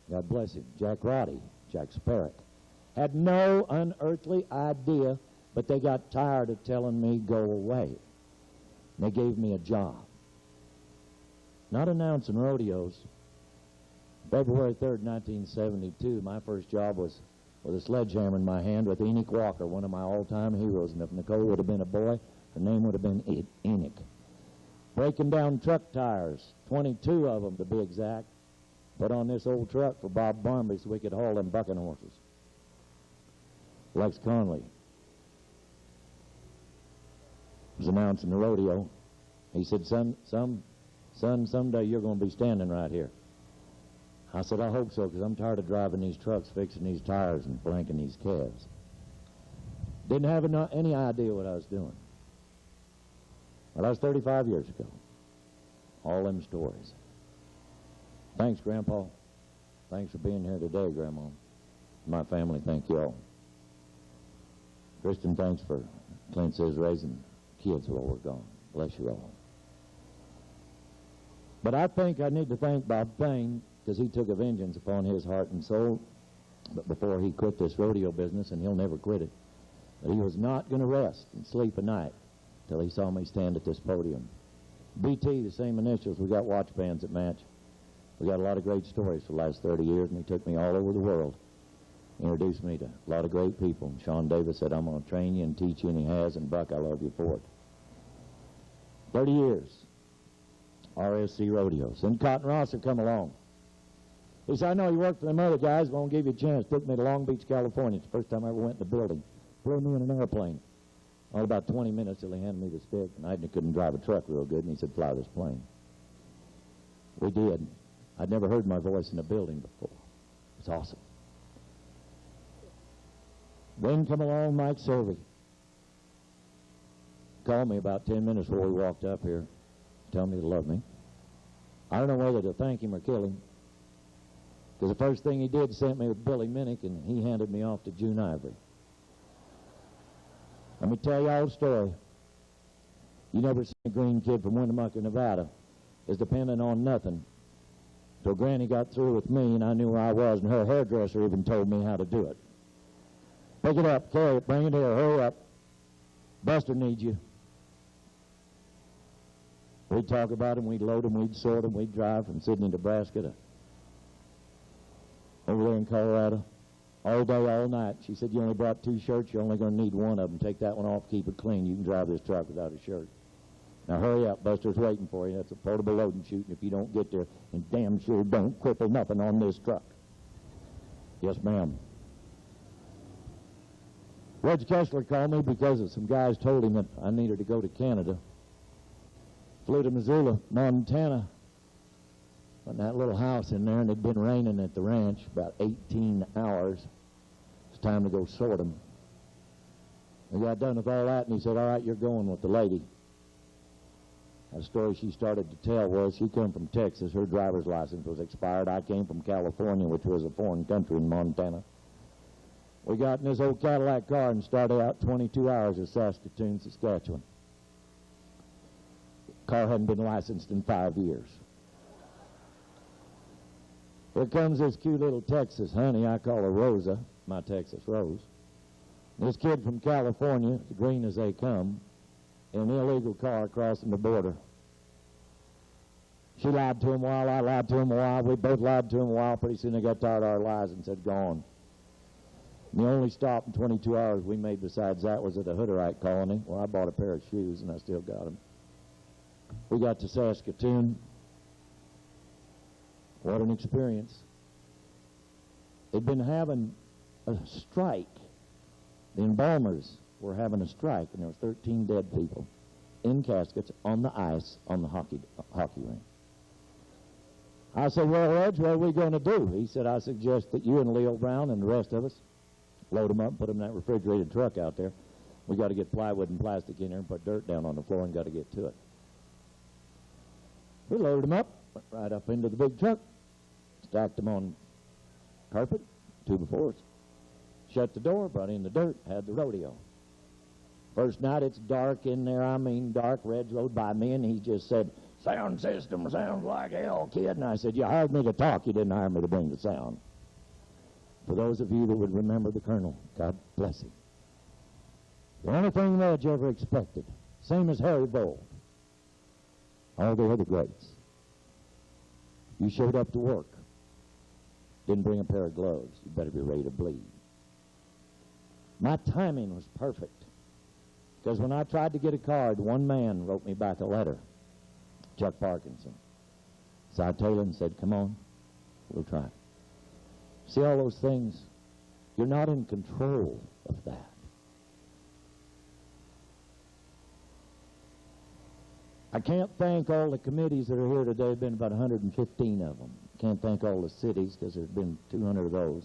God bless him, Jack Roddy, Jack Sparrow, had no unearthly idea, but they got tired of telling me go away. And they gave me a job. Not announcing rodeos. February 3rd, 1972, my first job was with a sledgehammer in my hand with Enoch Walker, one of my all-time heroes. And if Nicole would have been a boy, her name would have been Enoch. Breaking down truck tires, 22 of them to be exact, put on this old truck for Bob Barmby so we could haul them bucking horses. Lex Conley was announcing the rodeo. He said, son, someday you're going to be standing right here. I said, I hope so, because I'm tired of driving these trucks, fixing these tires, and blanking these calves. Didn't have any idea what I was doing. Well, that was 35 years ago. All them stories. Thanks, Grandpa. Thanks for being here today, Grandma. My family, thank you all. Kristen, thanks for, Clint says, raising kids while we're gone. Bless you all. But I think I need to thank Bob Thane, because he took a vengeance upon his heart and soul but before he quit this rodeo business, and he'll never quit it. But he was not going to rest and sleep a night till he saw me stand at this podium. BT, the same initials. We got watch bands that match. We got a lot of great stories for the last 30 years, and he took me all over the world. Introduced me to a lot of great people. Sean Davis said, I'm going to train you and teach you, and he has, and Buck, I love you for it. 30 years, RSC Rodeos. Then Cotton Rosser come along. He said, I know you work for them other guys, but I'm going to give you a chance. Took me to Long Beach, California. It's the first time I ever went in the building. Flew me in an airplane. All about 20 minutes till he handed me the stick, and I couldn't drive a truck real good, and he said, fly this plane. We did. I'd never heard my voice in a building before. It was awesome. Then come along Mike Servey. Called me about 10 minutes before we walked up here, tell me to love me. I don't know whether to thank him or kill him, because the first thing he did sent me with Billy Minnick, and he handed me off to June Ivory. Let me tell y'all a story. You never seen a green kid from Winnemucca, Nevada, is dependent on nothing till Granny got through with me, and I knew where I was, and her hairdresser even told me how to do it. Pick it up, carry it, bring it here, hurry up. Buster needs you. We'd talk about him, we'd load him, we'd sort him, we'd drive from Sydney, Nebraska to over there in Colorado. All day, all night. She said, you only brought 2 shirts, you're only going to need one of them. Take that one off, keep it clean. You can drive this truck without a shirt. Now hurry up, Buster's waiting for you. That's a portable loading chute, and if you don't get there, and damn sure don't cripple nothing on this truck. Yes, ma'am. Reg Kessler called me because of some guys told him that I needed to go to Canada. Flew to Missoula, Montana. Went in that little house in there, and it'd been raining at the ranch about 18 hours. It's time to go sort them. We got done with all that, and he said, all right, you're going with the lady. The story she started to tell was she came from Texas. Her driver's license was expired. I came from California, which was a foreign country in Montana. We got in this old Cadillac car and started out 22 hours of Saskatoon, Saskatchewan. Car hadn't been licensed in 5 years. Here comes this cute little Texas honey. I call her Rosa, my Texas Rose. This kid from California, as green as they come, in an illegal car crossing the border. She lied to him a while, I lied to him a while, we both lied to him a while. Pretty soon they got tired of our lies and said, gone. And the only stop in 22 hours we made besides that was at a Hutterite colony, where I bought a pair of shoes, and I still got them. We got to Saskatoon. What an experience. They'd been having a strike. The embalmers were having a strike, and there was 13 dead people in caskets on the ice on the hockey rink. I said, well, Reg, what are we going to do? He said, I suggest that you and Leo Brown and the rest of us load them up and put them in that refrigerated truck out there. We got to get plywood and plastic in there and put dirt down on the floor and got to get to it. We loaded them up, went right up into the big truck, stacked them on carpet, 2x4s, shut the door, brought in the dirt, had the rodeo. First night, it's dark in there, I mean dark. Reg rode by me, and he just said, sound system sounds like hell, kid. And I said, you hired me to talk, you didn't hire me to bring the sound. For those of you that would remember the Colonel, God bless him. The only thing Reg ever expected, same as Harry Bold, all the other greats. You showed up to work, didn't bring a pair of gloves, you better be ready to bleed. My timing was perfect, because when I tried to get a card, one man wrote me back a letter, Chuck Parkinson. Cy Taylor said, come on, we'll try it. See all those things? You're not in control of that. I can't thank all the committees that are here today. There have been about 115 of them. Can't thank all the cities, because there's been 200 of those.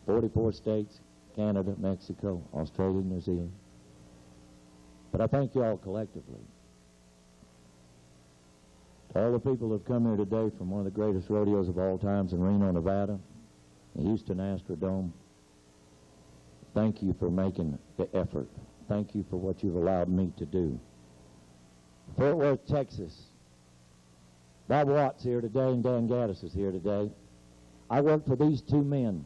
44 states, Canada, Mexico, Australia, New Zealand. But I thank you all collectively. To all the people who have come here today from one of the greatest rodeos of all times in Reno, Nevada, the Houston Astrodome, thank you for making the effort. Thank you for what you've allowed me to do. Fort Worth, Texas, Bob Watts here today and Dan Gaddis is here today. I worked for these two men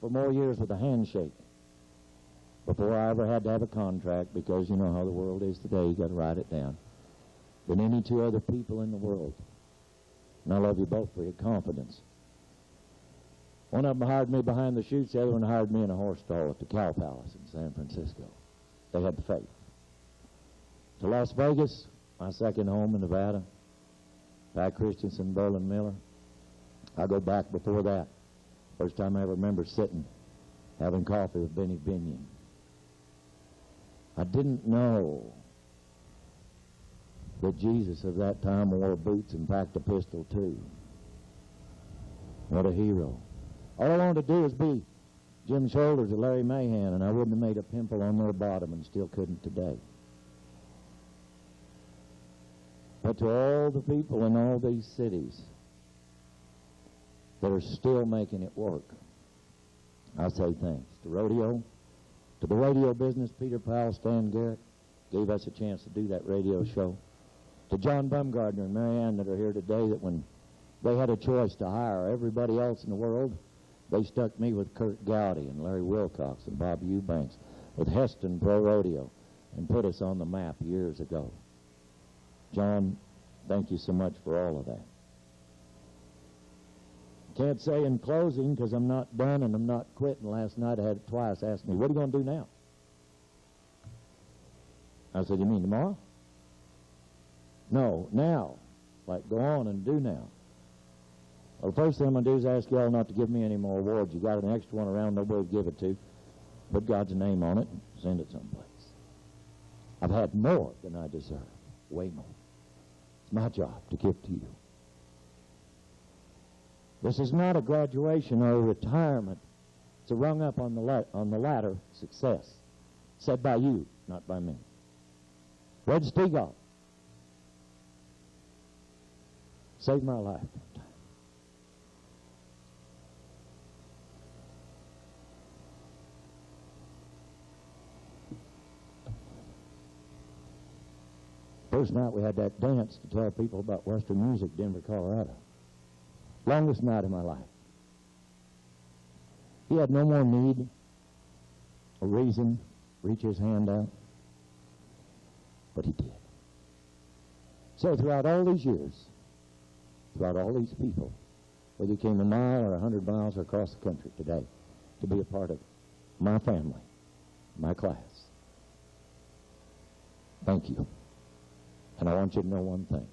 for more years with a handshake before I ever had to have a contract, because you know how the world is today, you got to write it down, than any two other people in the world. And I love you both for your confidence. One of them hired me behind the chutes, the other one hired me in a horse stall at the Cow Palace in San Francisco. They had faith. To Las Vegas, my second home in Nevada, Pat Christensen, Berlin Miller. I go back before that. First time I ever remember sitting, having coffee with Benny Binion. I didn't know that Jesus of that time wore boots and packed a pistol too. What a hero. All I wanted to do was be Jim Shoulders or Larry Mahan, and I wouldn't have made a pimple on their bottom, and still couldn't today. But to all the people in all these cities that are still making it work, I say thanks. To Rodeo, to the radio business, Peter Powell, Stan Garrett, gave us a chance to do that radio show. To John Bumgardner and Mary Ann that are here today, that when they had a choice to hire everybody else in the world, they stuck me with Kurt Gowdy and Larry Wilcox and Bob Eubanks, with Heston Pro Rodeo, and put us on the map years ago. John, thank you so much for all of that. Can't say in closing, because I'm not done and I'm not quitting. Last night I had it twice ask me, what are you going to do now? I said, you mean tomorrow? No, now. Like, go on and do now. Well, the first thing I'm going to do is ask y'all not to give me any more awards. You got an extra one around, nobody would give it to. Put God's name on it and send it someplace. I've had more than I deserve. Way more. It's my job to give to you. This is not a graduation or a retirement. It's a rung up on the ladder success. Said by you, not by me. Red Stegall saved my life. First night we had that dance to tell people about Western music, Denver, Colorado. Longest night of my life. He had no more need or reason to reach his hand out, but he did. So throughout all these years, throughout all these people, whether you came a mile or 100 miles or across the country today, to be a part of my family, my class, thank you. And I want you to know one thing.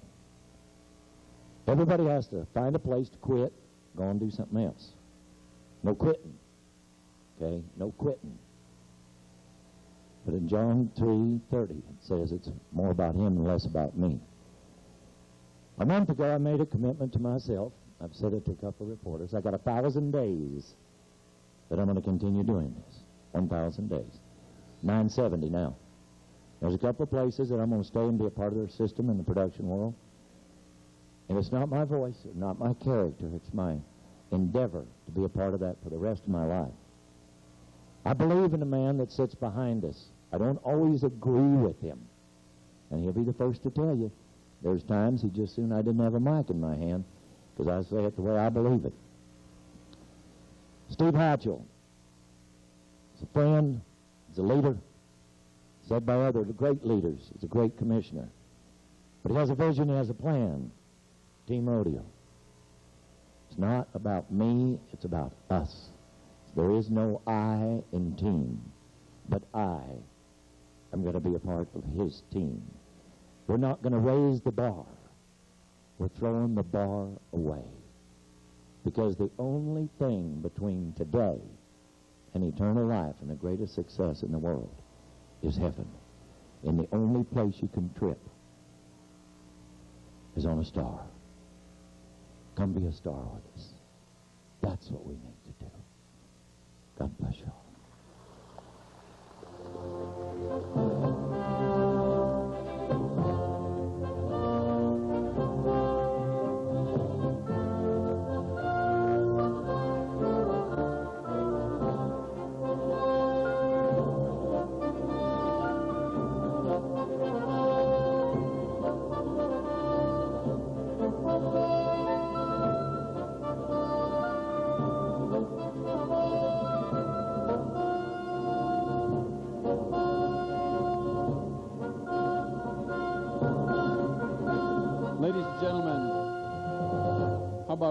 Everybody has to find a place to quit, go and do something else. No quitting. Okay? No quitting. But in John 3:30, it says it's more about him and less about me. A month ago, I made a commitment to myself. I've said it to a couple of reporters. I got 1,000 days that I'm going to continue doing this. 1,000 days. 970 now. There's a couple of places that I'm going to stay and be a part of their system in the production world. And it's not my voice, it's not my character, it's my endeavor to be a part of that for the rest of my life. I believe in a man that sits behind us. I don't always agree with him. And he'll be the first to tell you, there's times he just soon I didn't have a mic in my hand, because I say it the way I believe it. Steve Hatchell is a friend, he's a leader, said by other great leaders, he's a great commissioner. But he has a vision, he has a plan. Team Rodeo. It's not about me, it's about us. There is no I in team, but I am going to be a part of his team. We're not going to raise the bar. We're throwing the bar away. Because the only thing between today and eternal life and the greatest success in the world is heaven. And the only place you can trip is on a star. Come be a star with us. That's what we need to do. God bless you all.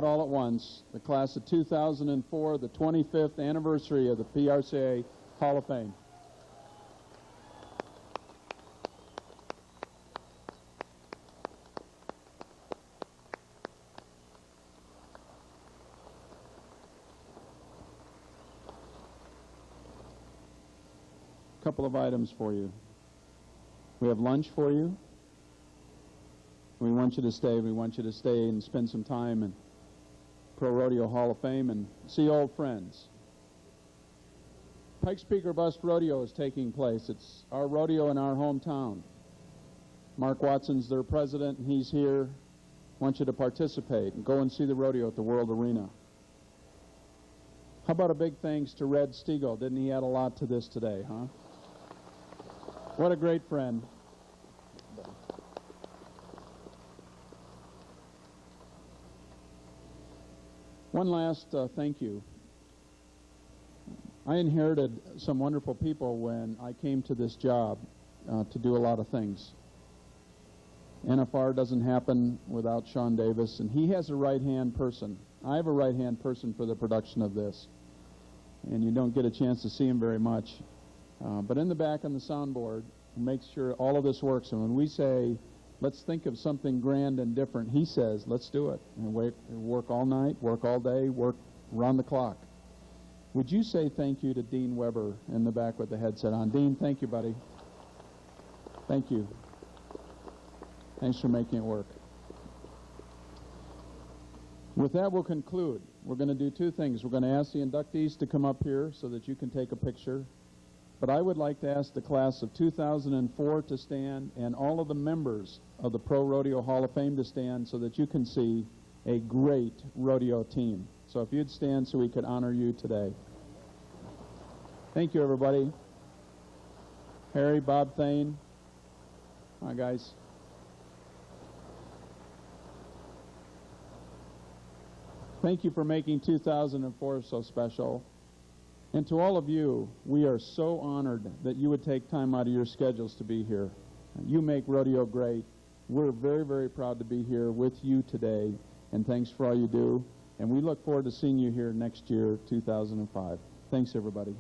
out all at once the class of 2004, the 25th anniversary of the PRCA Hall of Fame. Couple of items for you. We have lunch for you. We want you to stay. We want you to stay and spend some time in Pro Rodeo Hall of Fame and see old friends. Pikes Peak or Bust Rodeo is taking place. It's our rodeo in our hometown. Mark Watson's their president, and he's here. I want you to participate and go and see the rodeo at the World Arena. How about a big thanks to Red Stiegel? Didn't he add a lot to this today, huh? What a great friend. One last thank you. I inherited some wonderful people when I came to this job to do a lot of things. NFR doesn't happen without Sean Davis, and he has a right-hand person. I have a right-hand person for the production of this, and you don't get a chance to see him very much. But in the back on the soundboard, he makes sure all of this works. And when we say, let's think of something grand and different, he says, let's do it. And work all night, work all day, work around the clock. Would you say thank you to Dean Weber in the back with the headset on? Dean, thank you, buddy. Thank you. Thanks for making it work. With that, we'll conclude. We're going to do two things. We're going to ask the inductees to come up here so that you can take a picture. But I would like to ask the class of 2004 to stand and all of the members of the Pro Rodeo Hall of Fame to stand so that you can see a great rodeo team. So if you'd stand so we could honor you today. Thank you, everybody. Harry, Bob Thane. Hi, guys. Thank you for making 2004 so special. And to all of you, we are so honored that you would take time out of your schedules to be here. You make rodeo great. We're very, very proud to be here with you today, and thanks for all you do. And we look forward to seeing you here next year, 2005. Thanks, everybody.